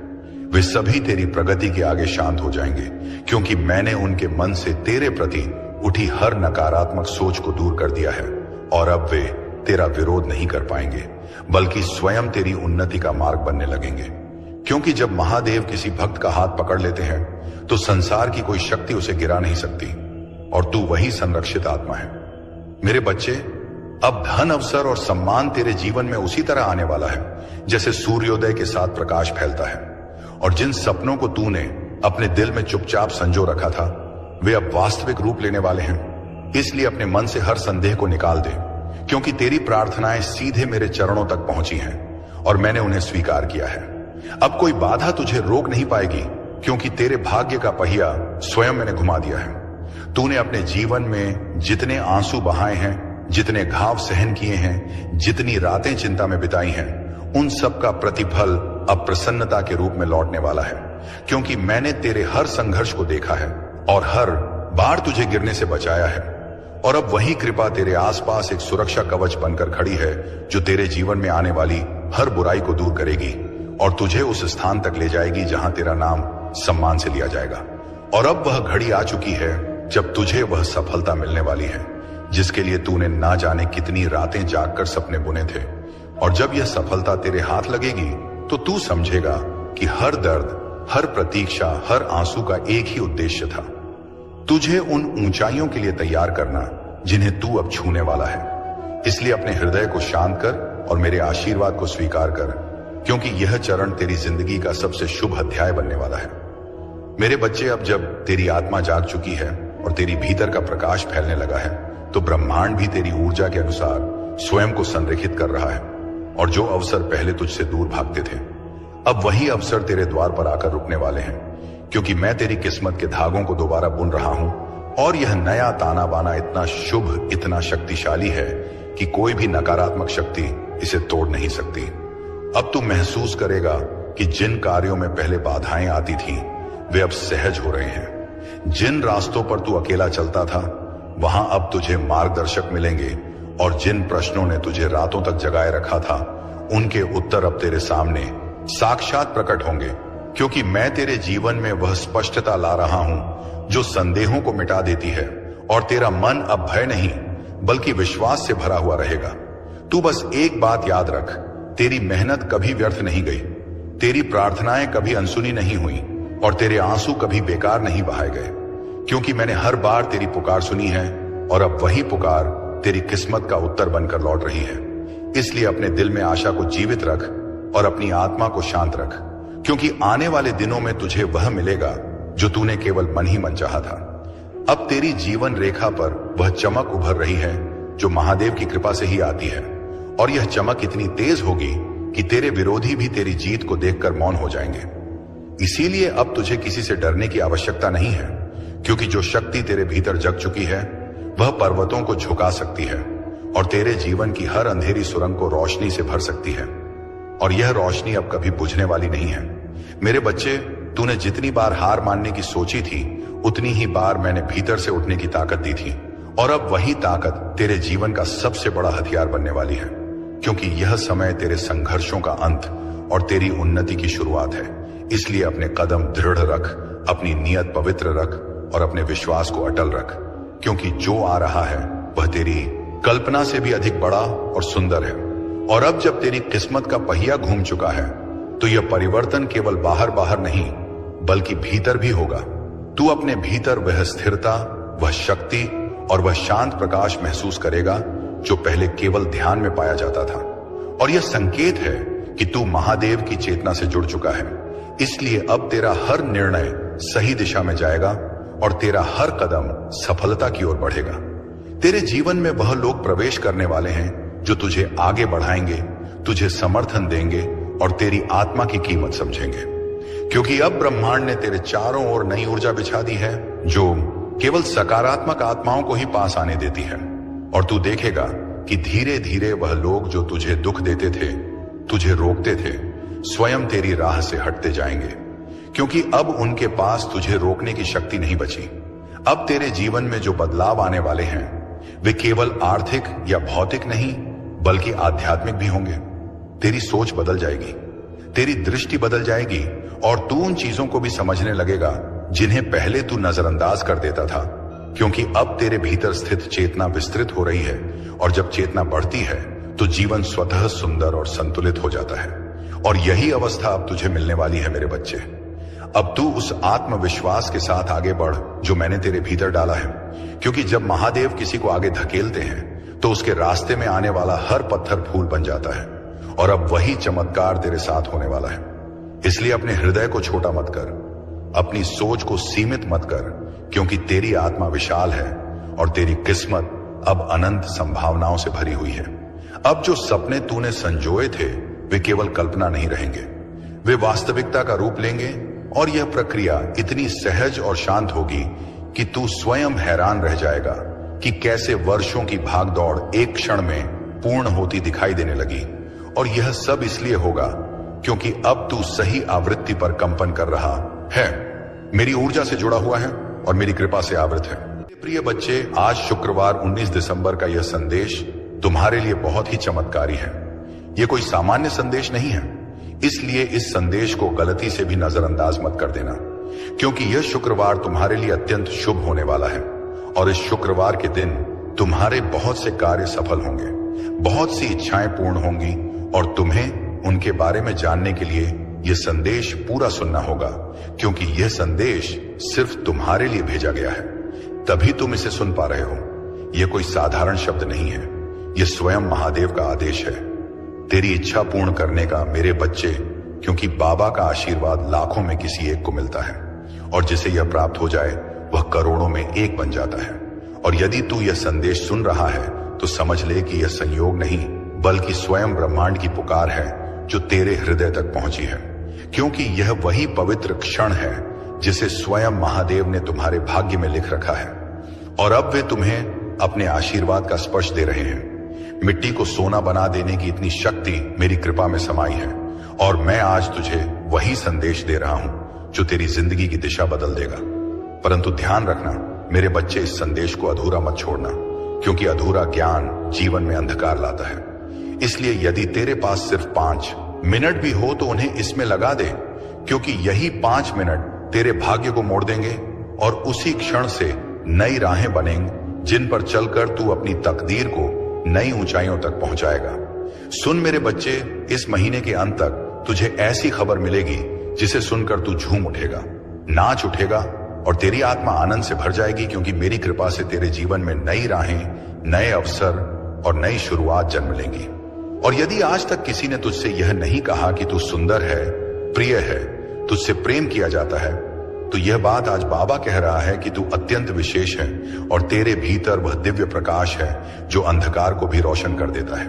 वे सभी तेरी प्रगति के आगे शांत हो जाएंगे, क्योंकि मैंने उनके मन से तेरे प्रति उठी हर नकारात्मक सोच को दूर कर दिया है। और अब वे तेरा विरोध नहीं कर पाएंगे, बल्कि स्वयं तेरी उन्नति का मार्ग बनने लगेंगे। क्योंकि जब महादेव किसी भक्त का हाथ पकड़ लेते हैं तो संसार की कोई शक्ति उसे गिरा नहीं सकती, और तू वही संरक्षित आत्मा है। मेरे बच्चे, अब धन, अवसर और सम्मान तेरे जीवन में उसी तरह आने वाला है जैसे सूर्योदय के साथ प्रकाश फैलता है। और जिन सपनों को तूने अपने दिल में चुपचाप संजो रखा था, वे अब वास्तविक रूप लेने वाले हैं। इसलिए अपने मन से हर संदेह को निकाल दे, क्योंकि तेरी प्रार्थनाएं सीधे मेरे चरणों तक पहुंची हैं और मैंने उन्हें स्वीकार किया है। अब कोई बाधा तुझे रोक नहीं पाएगी, क्योंकि तेरे भाग्य का पहिया स्वयं मैंने घुमा दिया है। तूने अपने जीवन में जितने आंसू बहाए हैं, जितने घाव सहन किए हैं, जितनी रातें चिंता में बिताई हैं, उन सब का प्रतिफल अब प्रसन्नता के रूप में लौटने वाला है। क्योंकि मैंने तेरे हर संघर्ष को देखा है और हर बार तुझे गिरने से बचाया है। और अब वही कृपा तेरे आसपास एक सुरक्षा कवच बनकर खड़ी है, जो तेरे जीवन में आने वाली हर बुराई को दूर करेगी और तुझे उस स्थान तक ले जाएगी जहां तेरा नाम सम्मान से लिया जाएगा। और अब वह घड़ी आ चुकी है जब तुझे वह सफलता मिलने वाली है, जिसके लिए तूने ना जाने कितनी रातें जागकर सपने बुने थे। और जब यह सफलता तेरे हाथ लगेगी तो तू समझेगा कि हर दर्द, हर प्रतीक्षा, हर आंसू का एक ही उद्देश्य था, तुझे उन ऊंचाइयों के लिए तैयार करना जिन्हें तू अब छूने वाला है। इसलिए अपने हृदय को शांत कर और मेरे आशीर्वाद को स्वीकार कर, क्योंकि यह चरण तेरी जिंदगी का सबसे शुभ अध्याय बनने वाला है। मेरे बच्चे, अब जब तेरी आत्मा जाग चुकी है और तेरी भीतर का प्रकाश फैलने लगा है, तो ब्रह्मांड भी तेरी ऊर्जा के अनुसार स्वयं को संरेखित कर रहा है। और जो अवसर पहले तुझसे दूर भागते थे, अब वही अवसर तेरे द्वार पर आकर रुकने वाले हैं, क्योंकि मैं तेरी किस्मत के धागों को दोबारा बुन रहा हूं। और यह नया ताना बाना इतना शुभ, इतना शक्तिशाली है कि कोई भी नकारात्मक शक्ति इसे तोड़ नहीं सकती। अब तू महसूस करेगा कि जिन कार्यों में पहले बाधाएं आती थीं, वे अब सहज हो रहे हैं। जिन रास्तों पर तू अकेला चलता था, वहां अब तुझे मार्गदर्शक मिलेंगे। और जिन प्रश्नों ने तुझे रातों तक जगाए रखा था, उनके उत्तर अब तेरे सामने साक्षात प्रकट होंगे, क्योंकि मैं तेरे जीवन में वह स्पष्टता ला रहा हूं जो संदेहों को मिटा देती है। और तेरा मन अब भय नहीं, बल्कि विश्वास से भरा हुआ रहेगा। तू बस एक बात याद रख, तेरी मेहनत कभी व्यर्थ नहीं गई, तेरी प्रार्थनाएं कभी अनसुनी नहीं हुई और तेरे आंसू कभी बेकार नहीं बहाए गए, क्योंकि मैंने हर बार तेरी पुकार सुनी है और अब वही पुकार तेरी किस्मत का उत्तर बनकर लौट रही है। इसलिए अपने दिल में आशा को जीवित रख और अपनी आत्मा को शांत रख, क्योंकि आने वाले दिनों में तुझे वह मिलेगा जो तूने केवल मन ही मन चाहा था। अब तेरी जीवन रेखा पर वह चमक उभर रही है जो महादेव की कृपा से ही आती है। और यह चमक इतनी तेज होगी कि तेरे विरोधी भी तेरी जीत को देखकर मौन हो जाएंगे। इसीलिए अब तुझे किसी से डरने की आवश्यकता नहीं है, क्योंकि जो शक्ति तेरे भीतर जग चुकी है, वह पर्वतों को झुका सकती है और तेरे जीवन की हर अंधेरी सुरंग को रोशनी से भर सकती है। और यह रोशनी अब कभी बुझने वाली नहीं है। मेरे बच्चे, तूने जितनी बार हार मानने की सोची थी, उतनी ही बार मैंने भीतर से उठने की ताकत दी थी। और अब वही ताकत तेरे जीवन का सबसे बड़ा हथियार बनने वाली है, क्योंकि यह समय तेरे संघर्षों का अंत और तेरी उन्नति की शुरुआत है। इसलिए अपने कदम दृढ़ रख, अपनी नीयत पवित्र रख और अपने विश्वास को अटल रख, क्योंकि जो आ रहा है वह तेरी कल्पना से भी अधिक बड़ा और सुंदर है। और अब जब तेरी किस्मत का पहिया घूम चुका है, तो यह परिवर्तन केवल बाहर बाहर नहीं, बल्कि भीतर भी होगा। तू अपने भीतर वह स्थिरता, वह शक्ति और वह शांत प्रकाश महसूस करेगा जो पहले केवल ध्यान में पाया जाता था। और यह संकेत है कि तू महादेव की चेतना से जुड़ चुका है। इसलिए अब तेरा हर निर्णय सही दिशा में जाएगा और तेरा हर कदम सफलता की ओर बढ़ेगा। तेरे जीवन में वह लोग प्रवेश करने वाले हैं जो तुझे आगे बढ़ाएंगे, तुझे समर्थन देंगे और तेरी आत्मा की कीमत समझेंगे, क्योंकि अब ब्रह्मांड ने तेरे चारों ओर नई ऊर्जा बिछा दी है जो केवल सकारात्मक आत्माओं को ही पास आने देती है। और तू देखेगा कि धीरे धीरे वह लोग जो तुझे दुख देते थे, तुझे रोकते थे, स्वयं तेरी राह से हटते जाएंगे, क्योंकि अब उनके पास तुझे रोकने की शक्ति नहीं बची। अब तेरे जीवन में जो बदलाव आने वाले हैं वे केवल आर्थिक या भौतिक नहीं बल्कि आध्यात्मिक भी होंगे। तेरी सोच बदल जाएगी, तेरी दृष्टि बदल जाएगी और तू उन चीजों को भी समझने लगेगा जिन्हें पहले तू नजरअंदाज कर देता था, क्योंकि अब तेरे भीतर स्थित चेतना विस्तृत हो रही है और जब चेतना बढ़ती है तो जीवन स्वतः सुंदर और संतुलित हो जाता है। और यही अवस्था अब तुझे मिलने वाली है मेरे बच्चे। अब तू उस आत्मविश्वास के साथ आगे बढ़ जो मैंने तेरे भीतर डाला है, क्योंकि जब महादेव किसी को आगे धकेलते हैं तो उसके रास्ते में आने वाला हर पत्थर फूल बन जाता है। और अब वही चमत्कार तेरे साथ होने वाला है। इसलिए अपने हृदय को छोटा मत कर, अपनी सोच को सीमित मत कर, क्योंकि तेरी आत्मा विशाल है और तेरी किस्मत अब अनंत संभावनाओं से भरी हुई है। अब जो सपने तूने संजोए थे वे केवल कल्पना नहीं रहेंगे, वे वास्तविकता का रूप लेंगे। और यह प्रक्रिया इतनी सहज और शांत होगी कि तू स्वयं हैरान रह जाएगा कि कैसे वर्षों की भागदौड़ एक क्षण में पूर्ण होती दिखाई देने लगी। और यह सब इसलिए होगा क्योंकि अब तू सही आवृत्ति पर कंपन कर रहा है, मेरी ऊर्जा से जुड़ा हुआ है और मेरी कृपा से आवृत है। प्रिय बच्चे, आज शुक्रवार 19 दिसंबर का यह संदेश तुम्हारे लिए बहुत ही चमत्कारी है। यह कोई सामान्य संदेश नहीं है, इसलिए इस संदेश को गलती से भी नजरअंदाज मत कर देना, क्योंकि यह शुक्रवार तुम्हारे लिए अत्यंत शुभ होने वाला है। और इस शुक्रवार के दिन तुम्हारे बहुत से कार्य सफल होंगे, बहुत सी इच्छाएं पूर्ण होंगी और तुम्हें उनके बारे में जानने के लिए यह संदेश पूरा सुनना होगा, क्योंकि यह संदेश सिर्फ तुम्हारे लिए भेजा गया है, तभी तुम इसे सुन पा रहे हो। यह कोई साधारण शब्द नहीं है, यह स्वयं महादेव का आदेश है, तेरी इच्छा पूर्ण करने का मेरे बच्चे, क्योंकि बाबा का आशीर्वाद लाखों में किसी एक को मिलता है और जिसे यह प्राप्त हो जाए वह करोड़ों में एक बन जाता है। और यदि तू यह संदेश सुन रहा है तो समझ ले कि यह संयोग नहीं बल्कि स्वयं ब्रह्मांड की पुकार है जो तेरे हृदय तक पहुंची है, क्योंकि यह वही पवित्र क्षण है जिसे स्वयं महादेव ने तुम्हारे भाग्य में लिख रखा है। और अब वे तुम्हें अपने आशीर्वाद का स्पर्श दे रहे हैं। मिट्टी को सोना बना देने की इतनी शक्ति मेरी कृपा में समाई है और मैं आज तुझे वही संदेश दे रहा हूं जो तेरी जिंदगी की दिशा बदल देगा। परंतु ध्यान रखना मेरे बच्चे, इस संदेश को अधूरा मत छोड़ना, क्योंकि अधूरा ज्ञान जीवन में अंधकार लाता है। इसलिए यदि तेरे पास सिर्फ 5 मिनट भी हो तो उन्हें इसमें लगा दे, क्योंकि यही 5 मिनट तेरे भाग्य को मोड़ देंगे और उसी क्षण से नई राहें बनेंगी जिन पर चलकर तू अपनी तकदीर को नई ऊंचाइयों तक पहुंचाएगा। सुन मेरे बच्चे, इस महीने के अंत तक तुझे ऐसी खबर मिलेगी जिसे सुनकर तू झूम उठेगा, नाच उठेगा और तेरी आत्मा आनंद से भर जाएगी, क्योंकि मेरी कृपा से तेरे जीवन में नई राहें, नए अवसर और नई शुरुआत जन्म लेंगी। और यदि आज तक किसी ने तुझसे यह नहीं कहा कि तू सुंदर है, प्रिय है, तुझसे प्रेम किया जाता है, तो यह बात आज बाबा कह रहा है कि तू अत्यंत विशेष है और तेरे भीतर वह दिव्य प्रकाश है जो अंधकार को भी रोशन कर देता है।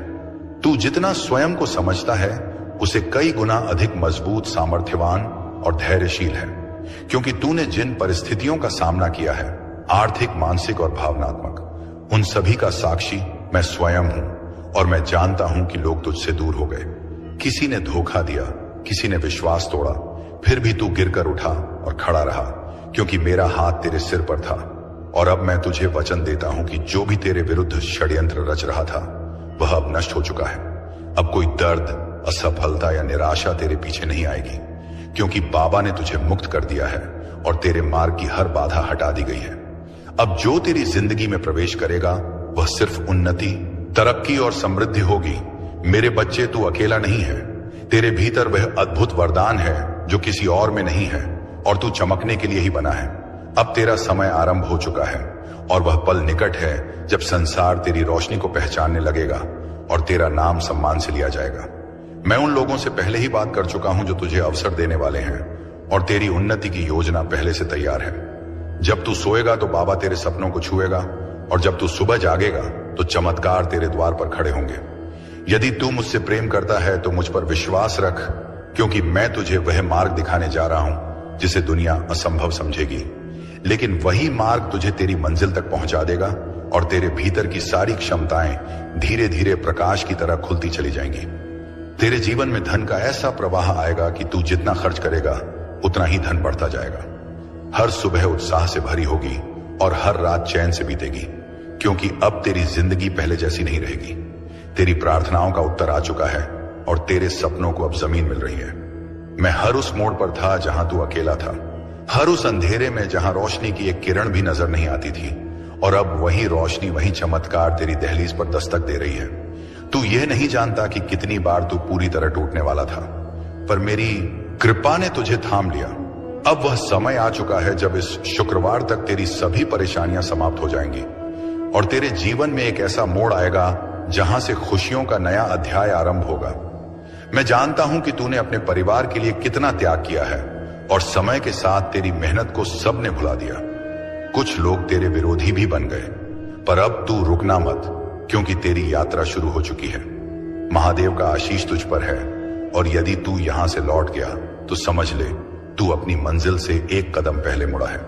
तू जितना स्वयं को समझता है उसे कई गुना अधिक मजबूत, सामर्थ्यवान और धैर्यशील है, क्योंकि तूने जिन परिस्थितियों का सामना किया है, आर्थिक, मानसिक और भावनात्मक, उन सभी का साक्षी मैं स्वयं हूं। और मैं जानता हूं कि लोग तुझसे दूर हो गए, किसी ने धोखा दिया, किसी ने विश्वास तोड़ा, फिर भी तू गिरकर उठा और खड़ा रहा, क्योंकि मेरा हाथ तेरे सिर पर था। और अब मैं तुझे वचन देता हूं कि जो भी तेरे विरुद्ध षड्यंत्र रच रहा था वह अब नष्ट हो चुका है। अब कोई दर्द, असफलता या निराशा तेरे पीछे नहीं आएगी, क्योंकि बाबा ने तुझे मुक्त कर दिया है और तेरे मार्ग की हर बाधा हटा दी गई है। अब जो तेरी जिंदगी में प्रवेश करेगा वह सिर्फ उन्नति, तरक्की और समृद्धि होगी। मेरे बच्चे, तू अकेला नहीं है, तेरे भीतर वह अद्भुत वरदान है जो किसी और में नहीं है और तू चमकने के लिए ही बना है। अब तेरा समय आरंभ हो चुका है और वह पल निकट है जब संसार तेरी रोशनी को पहचानने लगेगा और तेरा नाम सम्मान से लिया जाएगा। मैं उन लोगों से पहले ही बात कर चुका हूं जो तुझे अवसर देने वाले हैं और तेरी उन्नति की योजना पहले से तैयार है। जब तू सोएगा तो बाबा तेरे सपनों को छुएगा और जब तू सुबह जागेगा तो चमत्कार तेरे द्वार पर खड़े होंगे। यदि तू मुझसे प्रेम करता है तो मुझ पर विश्वास रख, क्योंकि मैं तुझे वह मार्ग दिखाने जा रहा हूं जिसे दुनिया असंभव समझेगी, लेकिन वही मार्ग तुझे तेरी मंजिल तक पहुंचा देगा और तेरे भीतर की सारी क्षमताएं धीरे धीरे प्रकाश की तरह खुलती चली जाएंगी। तेरे जीवन में धन का ऐसा प्रवाह आएगा कि तू जितना खर्च करेगा उतना ही धन बढ़ता जाएगा। हर सुबह उत्साह से भरी होगी और हर रात चैन से बीतेगी, क्योंकि अब तेरी जिंदगी पहले जैसी नहीं रहेगी। तेरी प्रार्थनाओं का उत्तर आ चुका है और तेरे सपनों को अब जमीन मिल रही है। मैं हर उस मोड़ पर था जहां तू अकेला था, हर उस अंधेरे में जहां रोशनी की एक किरण भी नजर नहीं आती थी, और अब वही रोशनी, वही चमत्कार तेरी दहलीज पर दस्तक दे रही है। तू यह नहीं जानता कि कितनी बार तू पूरी तरह टूटने वाला था, पर मेरी कृपा ने तुझे थाम लिया। अब वह समय आ चुका है जब इस शुक्रवार तक तेरी सभी परेशानियां समाप्त हो जाएंगी और तेरे जीवन में एक ऐसा मोड़ आएगा जहां से खुशियों का नया अध्याय आरंभ होगा। मैं जानता हूं कि तूने अपने परिवार के लिए कितना त्याग किया है और समय के साथ तेरी मेहनत को सबने भुला दिया। कुछ लोग तेरे विरोधी भी बन गए, पर अब तू रुकना मत, क्योंकि तेरी यात्रा शुरू हो चुकी है। महादेव का आशीष तुझ पर है, और यदि तू यहां से लौट गया तो समझ ले तू अपनी मंजिल से एक कदम पहले मुड़ा है।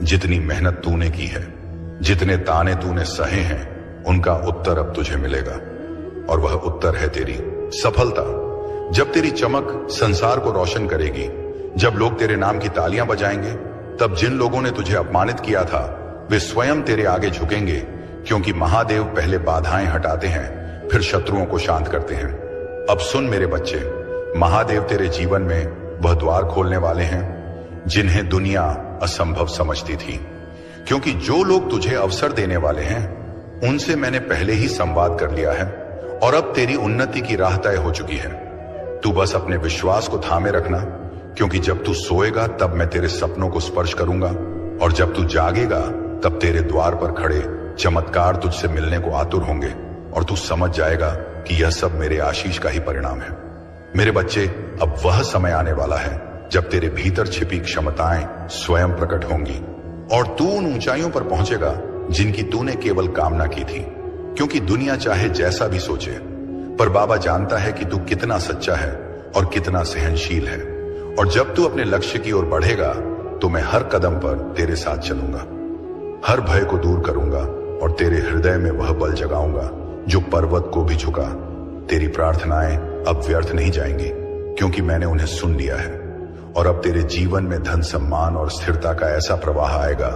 जितनी मेहनत तूने की है, जितने ताने तूने सहे हैं, उनका उत्तर अब तुझे मिलेगा, और वह उत्तर है तेरी सफलता। जब तेरी चमक संसार को रोशन करेगी, जब लोग तेरे नाम की तालियां बजाएंगे, तब जिन लोगों ने तुझे अपमानित किया था वे स्वयं तेरे आगे झुकेंगे, क्योंकि महादेव पहले बाधाएं हटाते हैं, फिर शत्रुओं को शांत करते हैं। अब सुन मेरे बच्चे, महादेव तेरे जीवन में वह द्वार खोलने वाले हैं जिन्हें दुनिया असंभव समझती थी, क्योंकि जो लोग तुझे अवसर देने वाले हैं उनसे मैंने पहले ही संवाद कर लिया है, और अब तेरी उन्नति की राह तय हो चुकी है। तू बस अपने विश्वास को थामे रखना, क्योंकि जब तू सोएगा तब मैं तेरे सपनों को स्पर्श करूंगा, और जब तू जागेगा तब तेरे द्वार पर खड़े चमत्कार तुझसे मिलने को आतुर होंगे, और तू समझ जाएगा कि यह सब मेरे आशीष का ही परिणाम है। मेरे बच्चे, अब वह समय आने वाला है जब तेरे भीतर छिपी क्षमताएं स्वयं प्रकट होंगी, और तू उन ऊंचाइयों पर पहुंचेगा जिनकी तूने केवल कामना की थी। क्योंकि दुनिया चाहे जैसा भी सोचे, पर बाबा जानता है कि तू कितना सच्चा है और कितना सहनशील है, और जब तू अपने लक्ष्य की ओर बढ़ेगा तो मैं हर कदम पर तेरे साथ चलूंगा, हर भय को दूर करूंगा और तेरे हृदय में वह बल जगाऊंगा जो पर्वत को भी झुका। तेरी प्रार्थनाएं अब व्यर्थ नहीं जाएंगी, क्योंकि मैंने उन्हें सुन लिया है, और अब तेरे जीवन में धन, सम्मान और स्थिरता का ऐसा प्रवाह आएगा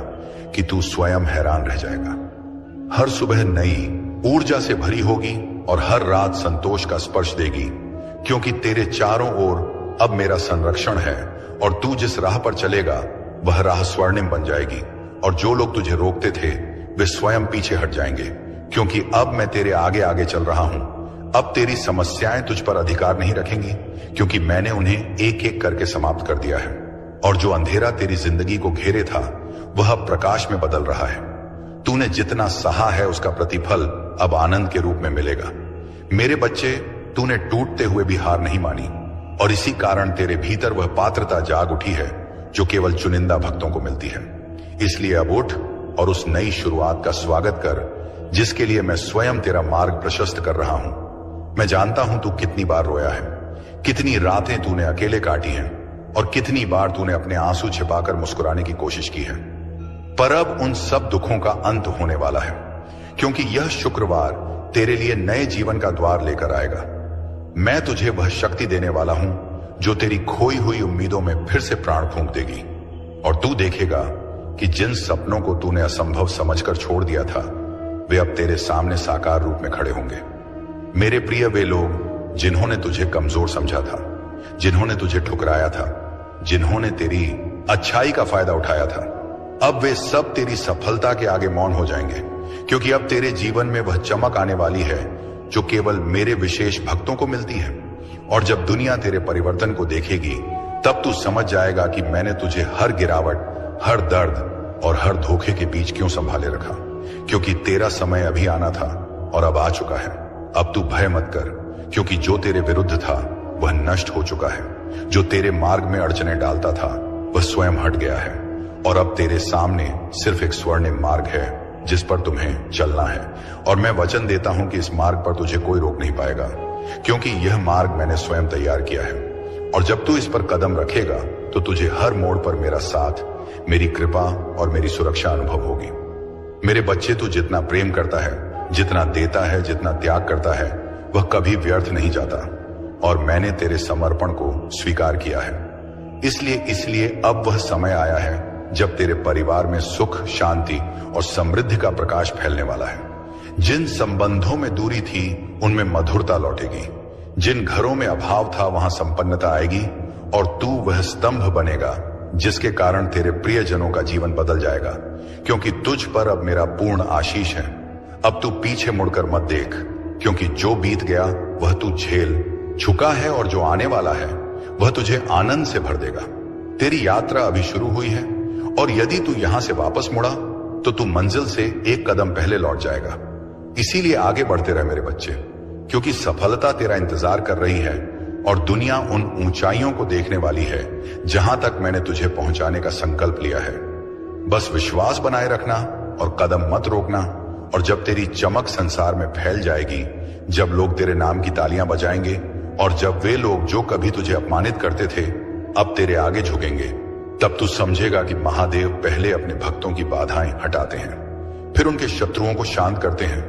कि तू स्वयं हैरान रह जाएगा। हर सुबह नई ऊर्जा से भरी होगी और हर रात संतोष का स्पर्श देगी, क्योंकि तेरे चारों ओर अब मेरा संरक्षण है, और तू जिस राह पर चलेगा वह राह स्वर्णिम बन जाएगी, और जो लोग तुझे रोकते थे वे स्वयं पीछे हट जाएंगे, क्योंकि अब मैं तेरे आगे आगे चल रहा हूं। अब तेरी समस्याएं तुझ पर अधिकार नहीं रखेंगी, क्योंकि मैंने उन्हें एक एक करके समाप्त कर दिया है, और जो अंधेरा तेरी जिंदगी को घेरे था वह अब प्रकाश में बदल रहा है। तूने जितना सहा है उसका प्रतिफल अब आनंद के रूप में मिलेगा। मेरे बच्चे, तूने टूटते हुए भी हार नहीं मानी, और इसी कारण तेरे भीतर वह पात्रता जाग उठी है जो केवल चुनिंदा भक्तों को मिलती है। इसलिए अब उठ और उस नई शुरुआत का स्वागत कर, जिसके लिए मैं स्वयं तेरा मार्ग प्रशस्त कर रहा हूं। मैं जानता हूं तू कितनी बार रोया है, कितनी रातें तूने अकेले काटी हैं, और कितनी बार तूने अपने आंसू छिपाकर मुस्कुराने की कोशिश की है, पर अब उन सब दुखों का अंत होने वाला है, क्योंकि यह शुक्रवार तेरे लिए नए जीवन का द्वार लेकर आएगा। मैं तुझे वह शक्ति देने वाला हूं जो तेरी खोई हुई उम्मीदों में फिर से प्राण फूंक देगी, और तू देखेगा कि जिन सपनों को तूने असंभव समझकर छोड़ दिया था वे अब तेरे सामने साकार रूप में खड़े होंगे। मेरे प्रिय, वे लोग जिन्होंने तुझे कमजोर समझा था, जिन्होंने तुझे ठुकराया था, जिन्होंने तेरी अच्छाई का फायदा उठाया था, अब वे सब तेरी सफलता के आगे मौन हो जाएंगे, क्योंकि अब तेरे जीवन में वह चमक आने वाली है जो केवल मेरे विशेष भक्तों को मिलती है। और जब दुनिया तेरे परिवर्तन को देखेगी तब तू समझ जाएगा कि मैंने तुझे हर गिरावट, हर दर्द और हर धोखे के बीच क्यों संभाले रखा, क्योंकि तेरा समय अभी आना था और अब आ चुका है। अब तू भय मत कर, क्योंकि जो तेरे विरुद्ध था वह नष्ट हो चुका है। जो तेरे मार्ग में अड़चने डालता था वह स्वयं हट गया है, और अब तेरे सामने सिर्फ एक स्वर्णिम मार्ग है जिस पर तुम्हें चलना है। और मैं वचन देता हूं कि इस मार्ग पर तुझे कोई रोक नहीं पाएगा, क्योंकि यह मार्ग मैंने स्वयं तैयार किया है। और जब तू इस पर कदम रखेगा तो तुझे हर मोड़ पर मेरा साथ, मेरी कृपा और मेरी सुरक्षा अनुभव होगी। मेरे बच्चे, तू जितना प्रेम करता है, जितना देता है, जितना त्याग करता है, वह कभी व्यर्थ नहीं जाता, और मैंने तेरे समर्पण को स्वीकार किया है। इसलिए अब वह समय आया है जब तेरे परिवार में सुख, शांति और समृद्धि का प्रकाश फैलने वाला है। जिन संबंधों में दूरी थी उनमें मधुरता लौटेगी, जिन घरों में अभाव था वहां संपन्नता आएगी, और तू वह स्तंभ बनेगा जिसके कारण तेरे प्रियजनों का जीवन बदल जाएगा, क्योंकि तुझ पर अब मेरा पूर्ण आशीष है। अब तू पीछे मुड़कर मत देख, क्योंकि जो बीत गया वह तू झेल चुका है, और जो आने वाला है वह तुझे आनंद से भर देगा। तेरी यात्रा अभी शुरू हुई है, और यदि तू यहां से वापस मुड़ा तो तू मंजिल से एक कदम पहले लौट जाएगा। इसीलिए आगे बढ़ते रहे मेरे बच्चे, क्योंकि सफलता तेरा इंतजार कर रही है, और दुनिया उन ऊंचाइयों को देखने वाली है जहां तक मैंने तुझे पहुंचाने का संकल्प लिया है। बस विश्वास बनाए रखना और कदम मत रोकना, और जब तेरी चमक संसार में फैल जाएगी, जब लोग तेरे नाम की तालियां बजाएंगे, और जब वे लोग जो कभी तुझे अपमानित करते थे अब तेरे आगे झुकेंगे, तब तू समझेगा कि महादेव पहले अपने भक्तों की बाधाएं हटाते हैं, फिर उनके शत्रुओं को शांत करते हैं।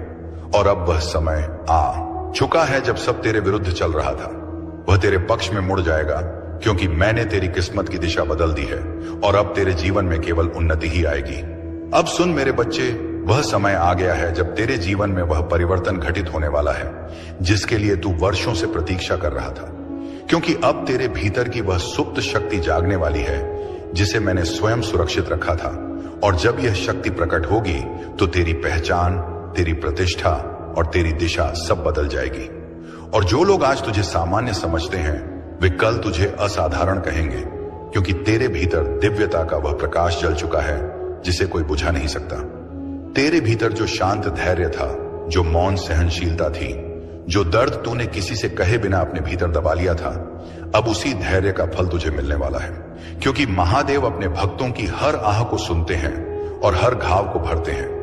और अब वह समय आ चुका है जब सब तेरे विरुद्ध चल रहा था वह तेरे पक्ष में मुड़ जाएगा, क्योंकि मैंने तेरी किस्मत की दिशा बदल दी है, और अब तेरे जीवन में केवल उन्नति ही आएगी। अब सुन मेरे बच्चे, वह समय आ गया है जब तेरे जीवन में वह परिवर्तन घटित होने वाला है जिसके लिए तू वर्षों से प्रतीक्षा कर रहा था, क्योंकि अब तेरे भीतर की वह सुप्त शक्ति जागने वाली है जिसे मैंने स्वयं सुरक्षित रखा था। और जब यह शक्ति प्रकट होगी तो तेरी पहचान, तेरी प्रतिष्ठा और तेरी दिशा सब बदल जाएगी। और जो लोग आज तुझे सामान्य समझते हैं वे कल तुझे असाधारण कहेंगे, क्योंकि तेरे भीतर दिव्यता का वह प्रकाश जल चुका है जिसे कोई बुझा नहीं सकता। तेरे भीतर जो शांत धैर्य था, जो मौन सहनशीलता थी, जो दर्द तूने किसी से कहे बिना अपने भीतर दबा लिया था, अब उसी धैर्य का फल तुझे मिलने वाला है, क्योंकि महादेव अपने भक्तों की हर आह को सुनते हैं और हर घाव को भरते हैं।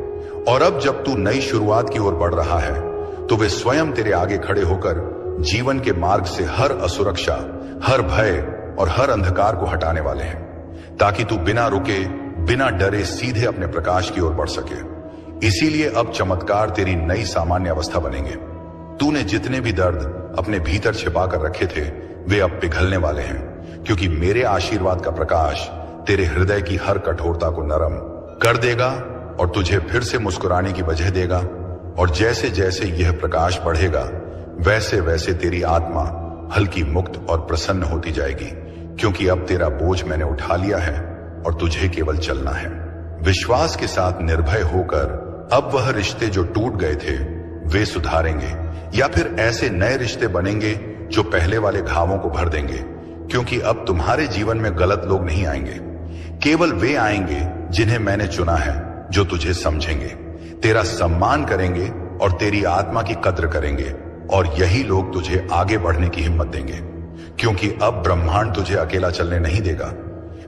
और अब जब तू नई शुरुआत की ओर बढ़ रहा है तो वे स्वयं तेरे आगे खड़े होकर जीवन के मार्ग से हर असुरक्षा, हर भय और हर अंधकार को हटाने वाले हैं, ताकि तू बिना रुके, बिना डरे सीधे अपने प्रकाश की ओर बढ़ सके। इसीलिए अब चमत्कार तेरी नई सामान्य अवस्था बनेंगे। तूने जितने भी दर्द अपने भीतर छिपा कर रखे थे वे अब पिघलने वाले हैं, क्योंकि मेरे आशीर्वाद का प्रकाश तेरे हृदय की हर कठोरता को नरम कर देगा और तुझे फिर से मुस्कुराने की वजह देगा। और जैसे जैसे यह प्रकाश बढ़ेगा वैसे वैसे तेरी आत्मा हल्की, मुक्त और प्रसन्न होती जाएगी, क्योंकि अब तेरा बोझ मैंने उठा लिया है और तुझे केवल चलना है। विश्वास के साथ निर्भय होकर अब वह रिश्ते जो टूट गए थे वे सुधारेंगे, या फिर ऐसे नए रिश्ते बनेंगे जो पहले वाले घावों को भर देंगे, क्योंकि अब तुम्हारे जीवन में गलत लोग नहीं आएंगे। केवल वे आएंगे जिन्हें मैंने चुना है, जो तुझे समझेंगे, तेरा सम्मान करेंगे और तेरी आत्मा की कद्र करेंगे। और यही लोग तुझे आगे बढ़ने की हिम्मत देंगे, क्योंकि अब ब्रह्मांड तुझे अकेला चलने नहीं देगा।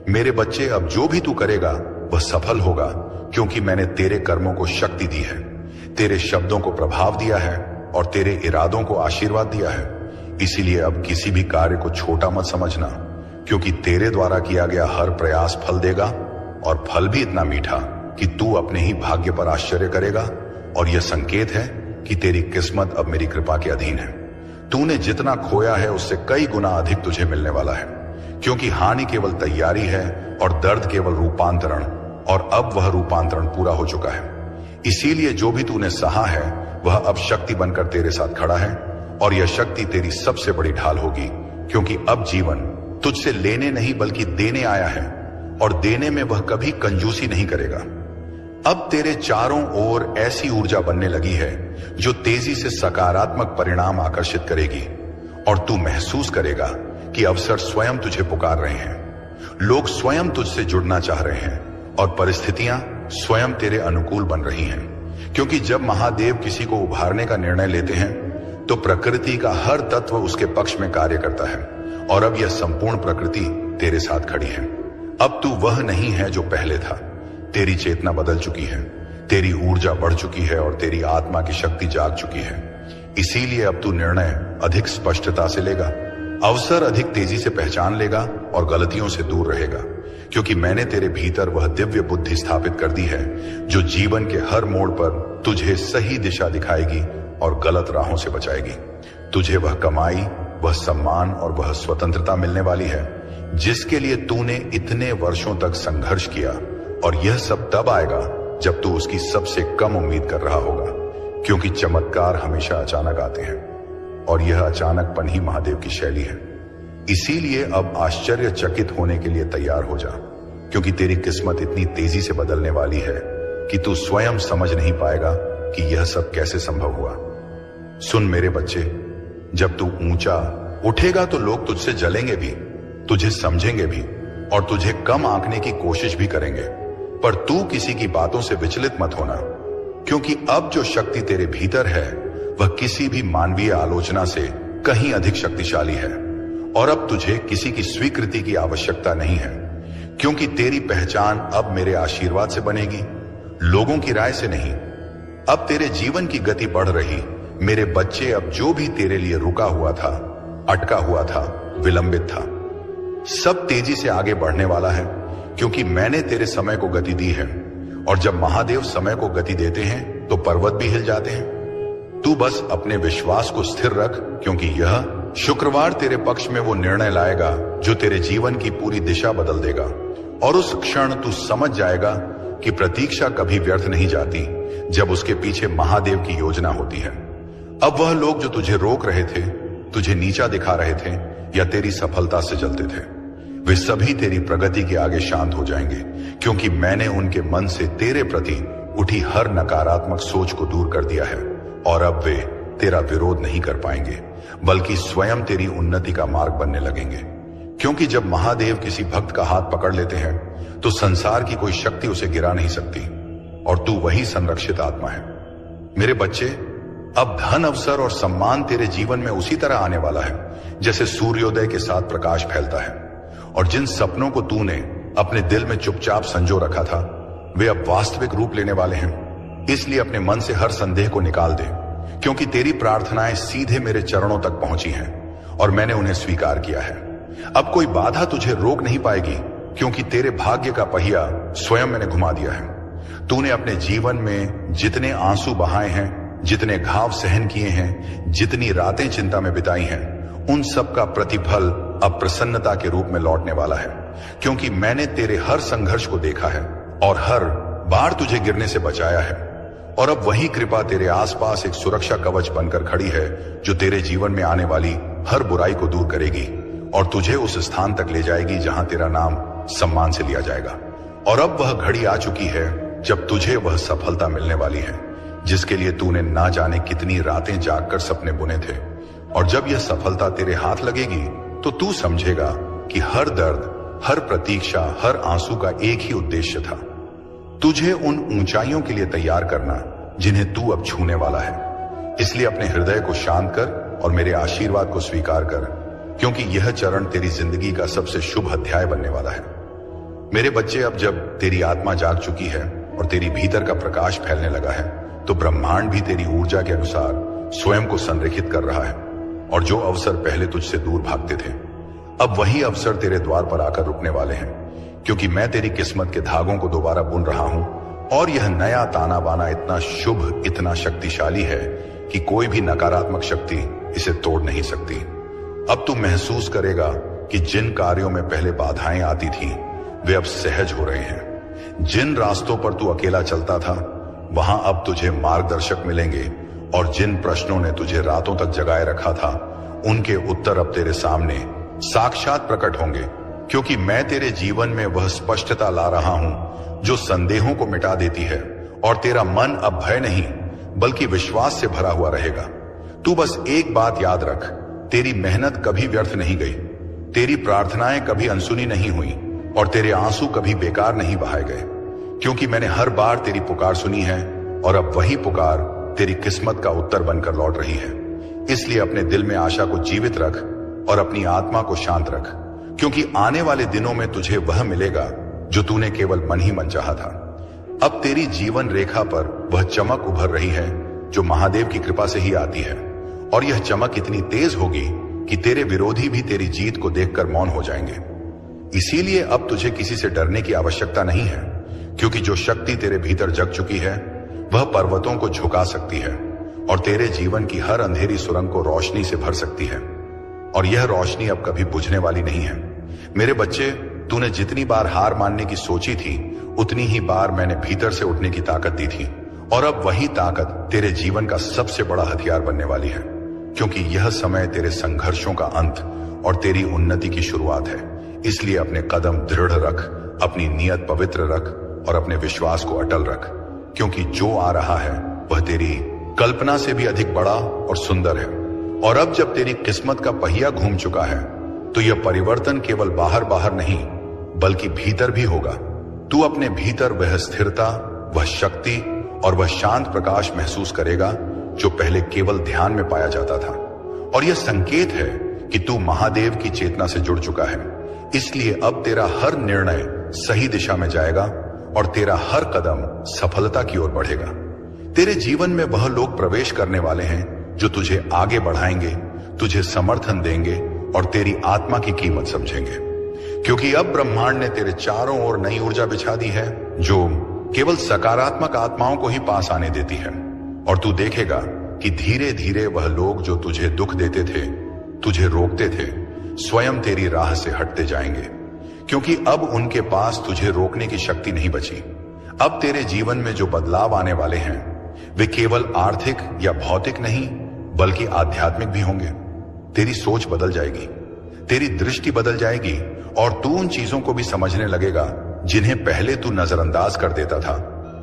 मेरे बच्चे, अब जो भी तू करेगा वह सफल होगा, क्योंकि मैंने तेरे कर्मों को शक्ति दी है, तेरे शब्दों को प्रभाव दिया है और तेरे इरादों को आशीर्वाद दिया है। इसीलिए अब किसी भी कार्य को छोटा मत समझना, क्योंकि तेरे द्वारा किया गया हर प्रयास फल देगा, और फल भी इतना मीठा कि तू अपने ही भाग्य पर आश्चर्य करेगा। और यह संकेत है कि तेरी किस्मत अब मेरी कृपा के अधीन है। तूने जितना खोया है उससे कई गुना अधिक तुझे मिलने वाला है, क्योंकि हानि केवल तैयारी है और दर्द केवल रूपांतरण, और अब वह रूपांतरण पूरा हो चुका है। इसीलिए जो भी तूने सहा है वह अब शक्ति बनकर तेरे साथ खड़ा है, और यह शक्ति तेरी सबसे बड़ी ढाल होगी, क्योंकि अब जीवन तुझसे लेने नहीं बल्कि देने आया है, और देने में वह कभी कंजूसी नहीं करेगा। अब तेरे चारों ओर ऐसी ऊर्जा बनने लगी है जो तेजी से सकारात्मक परिणाम आकर्षित करेगी, और तू महसूस करेगा कि अवसर स्वयं तुझे पुकार रहे हैं, लोग स्वयं तुझसे जुड़ना चाह रहे हैं, और परिस्थितियां स्वयं तेरे अनुकूल बन रही हैं। क्योंकि जब महादेव किसी को उभारने का निर्णय लेते हैं तो प्रकृति का हर तत्व उसके पक्ष में कार्य करता है, और अब यह संपूर्ण प्रकृति तेरे साथ खड़ी है। अब तू वह नहीं है जो पहले था। तेरी चेतना बदल चुकी है, तेरी ऊर्जा बढ़ चुकी है और तेरी आत्मा की शक्ति जाग चुकी है। इसीलिए अब तू निर्णय अधिक स्पष्टता से लेगा, अवसर अधिक तेजी से पहचान लेगा और गलतियों से दूर रहेगा, क्योंकि मैंने तेरे भीतर वह दिव्य बुद्धि स्थापित कर दी है जो जीवन के हर मोड़ पर तुझे सही दिशा दिखाएगी और गलत राहों से बचाएगी। तुझे वह कमाई, वह सम्मान और वह स्वतंत्रता मिलने वाली है। जिसके लिए तूने इतने वर्षों तक संघर्ष किया, और यह सब तब आएगा जब तू उसकी सबसे कम उम्मीद कर रहा होगा, क्योंकि चमत्कार हमेशा अचानक आते हैं और यह अचानकपन ही महादेव की शैली है। इसीलिए अब आश्चर्यचकित होने के लिए तैयार हो जा, क्योंकि तेरी किस्मत इतनी तेजी से बदलने वाली है कि तू स्वयं समझ नहीं पाएगा कि यह सब कैसे संभव हुआ। सुन मेरे बच्चे, जब तू ऊंचा उठेगा तो लोग तुझसे जलेंगे भी, तुझे समझेंगे भी और तुझे कम आंकने की कोशिश भी करेंगे, पर तू किसी की बातों से विचलित मत होना, क्योंकि अब जो शक्ति तेरे भीतर है वह किसी भी मानवीय आलोचना से कहीं अधिक शक्तिशाली है। और अब तुझे किसी की स्वीकृति की आवश्यकता नहीं है, क्योंकि तेरी पहचान अब मेरे आशीर्वाद से बनेगी, लोगों की राय से नहीं। अब तेरे जीवन की गति बढ़ रही मेरे बच्चे, अब जो भी तेरे लिए रुका हुआ था, अटका हुआ था, विलंबित था, सब तेजी से आगे बढ़ने वाला है, क्योंकि मैंने तेरे समय को गति दी है। और जब महादेव समय को गति देते हैं तो पर्वत भी हिल जाते हैं। तू बस अपने विश्वास को स्थिर रख, क्योंकि यह शुक्रवार तेरे पक्ष में वो निर्णय लाएगा जो तेरे जीवन की पूरी दिशा बदल देगा। और उस क्षण तू समझ जाएगा कि प्रतीक्षा कभी व्यर्थ नहीं जाती जब उसके पीछे महादेव की योजना होती है। अब वह लोग जो तुझे रोक रहे थे, तुझे नीचा दिखा रहे थे या तेरी सफलता से जलते थे, वे सभी तेरी प्रगति के आगे शांत हो जाएंगे, क्योंकि मैंने उनके मन से तेरे प्रति उठी हर नकारात्मक सोच को दूर कर दिया है। और अब वे तेरा विरोध नहीं कर पाएंगे, बल्कि स्वयं तेरी उन्नति का मार्ग बनने लगेंगे। क्योंकि जब महादेव किसी भक्त का हाथ पकड़ लेते हैं तो संसार की कोई शक्ति उसे गिरा नहीं सकती, और तू वही संरक्षित आत्मा है। मेरे बच्चे, अब धन, अवसर और सम्मान तेरे जीवन में उसी तरह आने वाला है जैसे सूर्योदय के साथ प्रकाश फैलता है। और जिन सपनों को तूने अपने दिल में चुपचाप संजो रखा था, वे अब वास्तविक रूप लेने वाले हैं। इसलिए अपने मन से हर संदेह को निकाल दे, क्योंकि तेरी प्रार्थनाएं सीधे मेरे चरणों तक पहुंची हैं और मैंने उन्हें स्वीकार किया है। अब कोई बाधा तुझे रोक नहीं पाएगी, क्योंकि तेरे भाग्य का पहिया स्वयं मैंने घुमा दिया है। तूने अपने जीवन में जितने आंसू बहाए हैं, जितने घाव सहन किए हैं, जितनी रातें चिंता में बिताई हैं, उन सब का प्रतिफल अब प्रसन्नता के रूप में लौटने वाला है, क्योंकि मैंने तेरे हर संघर्ष को देखा है और हर बार तुझे गिरने से बचाया है। और अब वही कृपा तेरे आसपास एक सुरक्षा कवच बनकर खड़ी है, जो तेरे जीवन में आने वाली हर बुराई को दूर करेगी और तुझे उस स्थान तक ले जाएगी जहां तेरा नाम सम्मान से लिया जाएगा। और अब वह घड़ी आ चुकी है जब तुझे वह सफलता मिलने वाली है, जिसके लिए तूने ना जाने कितनी रातें जागकर सपने बुने थे। और जब यह सफलता तेरे हाथ लगेगी तो तू समझेगा कि हर दर्द, हर प्रतीक्षा, हर आंसू का एक ही उद्देश्य था, तुझे उन ऊंचाइयों के लिए तैयार करना जिन्हें तू अब छूने वाला है। इसलिए अपने हृदय को शांत कर और मेरे आशीर्वाद को स्वीकार कर, क्योंकि यह चरण तेरी जिंदगी का सबसे शुभ अध्याय बनने वाला है। मेरे बच्चे, अब जब तेरी आत्मा जाग चुकी है और तेरी भीतर का प्रकाश फैलने लगा है, तो ब्रह्मांड भी तेरी ऊर्जा के अनुसार स्वयं को संरेखित कर रहा है। और जो अवसर पहले तुझसे दूर भागते थे, अब वही अवसर तेरे द्वार पर आकर रुकने वाले हैं, क्योंकि मैं तेरी किस्मत के धागों को दोबारा बुन रहा हूं। और यह नया ताना बाना इतना शुभ, इतना शक्तिशाली है कि कोई भी नकारात्मक शक्ति इसे तोड़ नहीं सकती। अब तू महसूस करेगा कि जिन कार्यों में पहले बाधाएं आती थीं, वे अब सहज हो रहे हैं। जिन रास्तों पर तू अकेला चलता था, वहां अब तुझे मार्गदर्शक मिलेंगे। और जिन प्रश्नों ने तुझे रातों तक जगाए रखा था, उनके उत्तर अब तेरे सामने साक्षात प्रकट होंगे, क्योंकि मैं तेरे जीवन में वह स्पष्टता ला रहा हूं जो संदेहों को मिटा देती है। और तेरा मन अब भय नहीं बल्कि विश्वास से भरा हुआ रहेगा। तू बस एक बात याद रख, तेरी मेहनत कभी व्यर्थ नहीं गई, तेरी प्रार्थनाएं कभी अनसुनी नहीं हुई और तेरे आंसू कभी बेकार नहीं बहाए गए, क्योंकि मैंने हर बार तेरी पुकार सुनी है और अब वही पुकार तेरी किस्मत का उत्तर बनकर लौट रही है। इसलिए अपने दिल में आशा को जीवित रख और अपनी आत्मा को शांत रख, क्योंकि आने वाले दिनों में तुझे वह मिलेगा जो तूने केवल मन ही मन चाहा था। अब तेरी जीवन रेखा पर वह चमक उभर रही है जो महादेव की कृपा से ही आती है। और यह चमक इतनी तेज होगी कि तेरे विरोधी भी तेरी जीत को देखकर मौन हो जाएंगे। इसीलिए अब तुझे किसी से डरने की आवश्यकता नहीं है, क्योंकि जो शक्ति तेरे भीतर जग चुकी है वह पर्वतों को झुका सकती है और तेरे जीवन की हर अंधेरी सुरंग को रोशनी से भर सकती है। और यह रोशनी अब कभी बुझने वाली नहीं है, मेरे बच्चे, तूने जितनी बार हार मानने की सोची थी उतनी ही बार मैंने भीतर से उठने की ताकत दी थी, और अब वही ताकत तेरे जीवन का सबसे बड़ा हथियार बनने वाली है, क्योंकि यह समय तेरे संघर्षों का अंत और तेरी उन्नति की शुरुआत है। इसलिए अपने कदम दृढ़ रख, अपनी नीयत पवित्र रख और अपने विश्वास को अटल रख, क्योंकि जो आ रहा है वह तेरी कल्पना से भी अधिक बड़ा और सुंदर है। और अब जब तेरी किस्मत का पहिया घूम चुका है तो यह परिवर्तन केवल बाहर बाहर नहीं बल्कि भीतर भी होगा। तू अपने भीतर वह स्थिरता, वह शक्ति और वह शांत प्रकाश महसूस करेगा जो पहले केवल ध्यान में पाया जाता था। और यह संकेत है कि तू महादेव की चेतना से जुड़ चुका है। इसलिए अब तेरा हर निर्णय सही दिशा में जाएगा और तेरा हर कदम सफलता की ओर बढ़ेगा। तेरे जीवन में वह लोग प्रवेश करने वाले हैं जो तुझे आगे बढ़ाएंगे, तुझे समर्थन देंगे और तेरी आत्मा की कीमत समझेंगे, क्योंकि अब ब्रह्मांड ने तेरे चारों ओर नई ऊर्जा बिछा दी है जो केवल सकारात्मक आत्माओं को ही पास आने देती है। और तू देखेगा कि धीरे धीरे वह लोग जो तुझे दुख देते थे, तुझे रोकते थे, स्वयं तेरी राह से हटते जाएंगे, क्योंकि अब उनके पास तुझे रोकने की शक्ति नहीं बची। अब तेरे जीवन में जो बदलाव आने वाले हैं वे केवल आर्थिक या भौतिक नहीं बल्कि आध्यात्मिक भी होंगे। तेरी सोच बदल जाएगी, तेरी दृष्टि बदल जाएगी और तू उन चीजों को भी समझने लगेगा जिन्हें पहले तू नजरअंदाज कर देता था,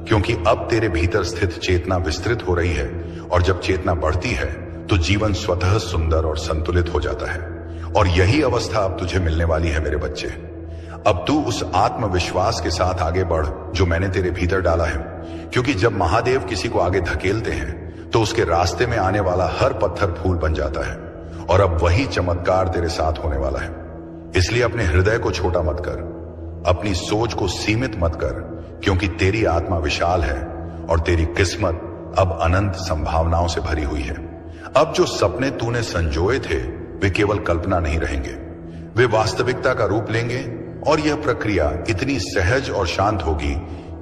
क्योंकि अब तेरे भीतर स्थित चेतना विस्तृत हो रही है। और जब चेतना बढ़ती है तो जीवन स्वतः सुंदर और संतुलित हो जाता है। और यही अवस्था अब तुझे मिलने वाली है मेरे बच्चे। अब तू उस आत्मविश्वास के साथ आगे बढ़ जो मैंने तेरे भीतर डाला है, क्योंकि जब महादेव किसी को आगे धकेलते हैं तो उसके रास्ते में आने वाला हर पत्थर फूल बन जाता है। और अब वही चमत्कार तेरे साथ होने वाला है। इसलिए अपने हृदय को छोटा मत कर, अपनी सोच को सीमित मत कर, क्योंकि तेरी आत्मा विशाल है और तेरी किस्मत अब अनंत संभावनाओं से भरी हुई है। अब जो सपने तूने संजोए थे वे केवल कल्पना नहीं रहेंगे, वे वास्तविकता का रूप लेंगे। और यह प्रक्रिया इतनी सहज और शांत होगी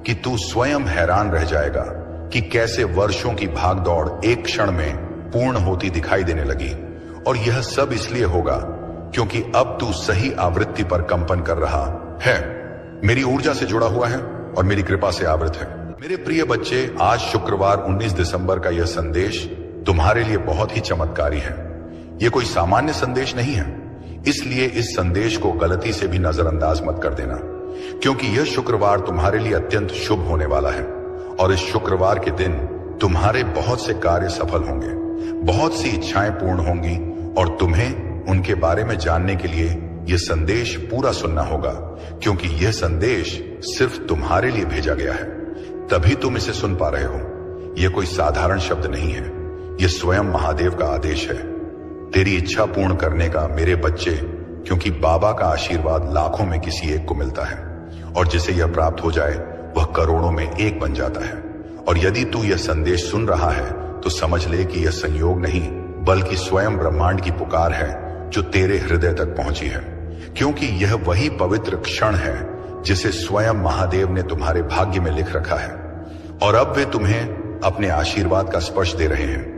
कि तू स्वयं हैरान रह जाएगा कि कैसे वर्षों की भागदौड़ एक क्षण में पूर्ण होती दिखाई देने लगी। और यह सब इसलिए होगा क्योंकि अब तू सही आवृत्ति पर कंपन कर रहा है, मेरी ऊर्जा से जुड़ा हुआ है और मेरी कृपा से आवृत है। मेरे प्रिय बच्चे, आज शुक्रवार 19 दिसंबर का यह संदेश तुम्हारे लिए बहुत ही चमत्कारी है। यह कोई सामान्य संदेश नहीं है, इसलिए इस संदेश को गलती से भी नजरअंदाज मत कर देना, क्योंकि यह शुक्रवार तुम्हारे लिए अत्यंत शुभ होने वाला है। और इस शुक्रवार के दिन तुम्हारे बहुत से कार्य सफल होंगे, बहुत सी इच्छाएं पूर्ण होंगी और तुम्हें उनके बारे में जानने के लिए यह संदेश पूरा सुनना होगा, क्योंकि यह संदेश सिर्फ तुम्हारे लिए भेजा गया है, तभी तुम इसे सुन पा रहे हो। यह कोई साधारण शब्द नहीं है, यह स्वयं महादेव का आदेश है तेरी इच्छा पूर्ण करने का मेरे बच्चे, क्योंकि बाबा का आशीर्वाद लाखों में किसी एक को मिलता है और जिसे यह प्राप्त हो जाए वह करोड़ों में एक बन जाता है। और यदि तू यह संदेश सुन रहा है तो समझ ले कि यह संयोग नहीं बल्कि स्वयं ब्रह्मांड की पुकार है जो तेरे हृदय तक पहुंची है, क्योंकि यह वही पवित्र क्षण है जिसे स्वयं महादेव ने तुम्हारे भाग्य में लिख रखा है। और अब वे तुम्हें अपने आशीर्वाद का स्पर्श दे रहे हैं।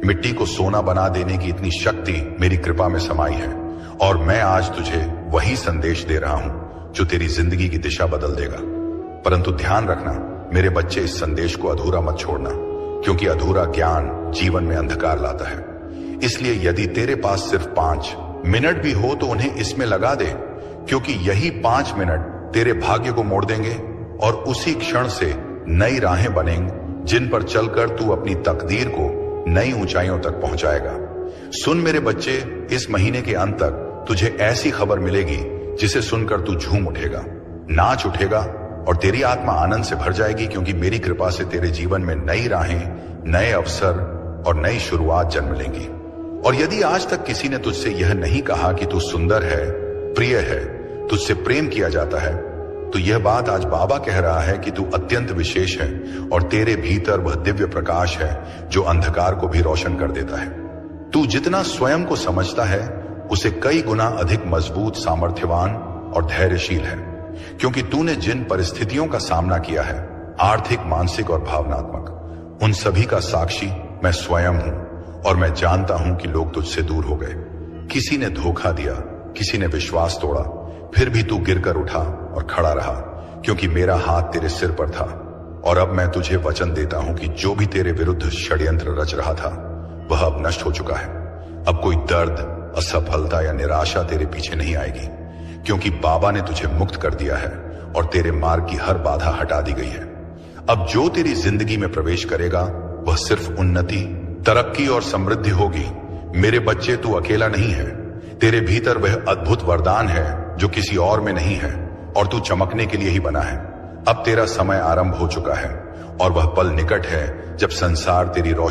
मिट्टी को सोना बना देने की इतनी शक्ति मेरी कृपा में समाई है और मैं आज तुझे वही संदेश दे रहा हूं जो तेरी जिंदगी की दिशा बदल देगा। परंतु ध्यान रखना मेरे बच्चे, इस संदेश को अधूरा मत छोड़ना, क्योंकि अधूरा ज्ञान जीवन में अंधकार लाता है। इसलिए यदि तेरे पास सिर्फ 5 मिनट भी हो तो उन्हें इसमें लगा दे, क्योंकि यही 5 मिनट तेरे भाग्य को मोड़ देंगे और उसी क्षण से नई राहें बनेंगी जिन पर चलकर तू अपनी तकदीर को नई ऊंचाइयों तक पहुंचाएगा। सुन मेरे बच्चे, इस महीने के अंत तक तुझे ऐसी खबर मिलेगी जिसे सुनकर तू झूम उठेगा, नाच उठेगा और तेरी आत्मा आनंद से भर जाएगी, क्योंकि मेरी कृपा से तेरे जीवन में नई राहें, नए अवसर और नई शुरुआत जन्म लेंगी। और यदि आज तक किसी ने तुझसे यह नहीं कहा कि तू सुंदर है, प्रिय है, तुझसे प्रेम किया जाता है, तो यह बात आज बाबा कह रहा है कि तू अत्यंत विशेष है और तेरे भीतर वह दिव्य प्रकाश है जो अंधकार को भी रोशन कर देता है। तू जितना स्वयं को समझता है उसे कई गुना अधिक मजबूत, सामर्थ्यवान और धैर्यशील है, क्योंकि तूने जिन परिस्थितियों का सामना किया है, आर्थिक, मानसिक और भावनात्मक, उन सभी का साक्षी मैं स्वयं हूं। और मैं जानता हूं कि लोग तुझसे दूर हो गए, किसी ने धोखा दिया, किसी ने विश्वास तोड़ा, फिर भी तू गिरकर उठा और खड़ा रहा, क्योंकि मेरा हाथ तेरे सिर पर था। और अब मैं तुझे वचन देता हूं कि जो भी तेरे विरुद्ध षड्यंत्र रच रहा था वह अब नष्ट हो चुका है। अब कोई दर्द, असफलता या निराशा तेरे पीछे नहीं आएगी, क्योंकि बाबा ने तुझे मुक्त कर दिया है और तेरे मार्ग की हर बाधा हटा दी गई है। अब जो तेरी जिंदगी में प्रवेश करेगा वह सिर्फ उन्नति, तरक्की और समृद्धि होगी। मेरे बच्चे, तू अकेला नहीं है। तेरे भीतर वह अद्भुत वरदान है जो किसी और में नहीं है, और तू चमकने के लिए ही बना है। अब तेरा समय आरंभ हो चुका है और वह पल निकट है जब संसार तेरी रोशनी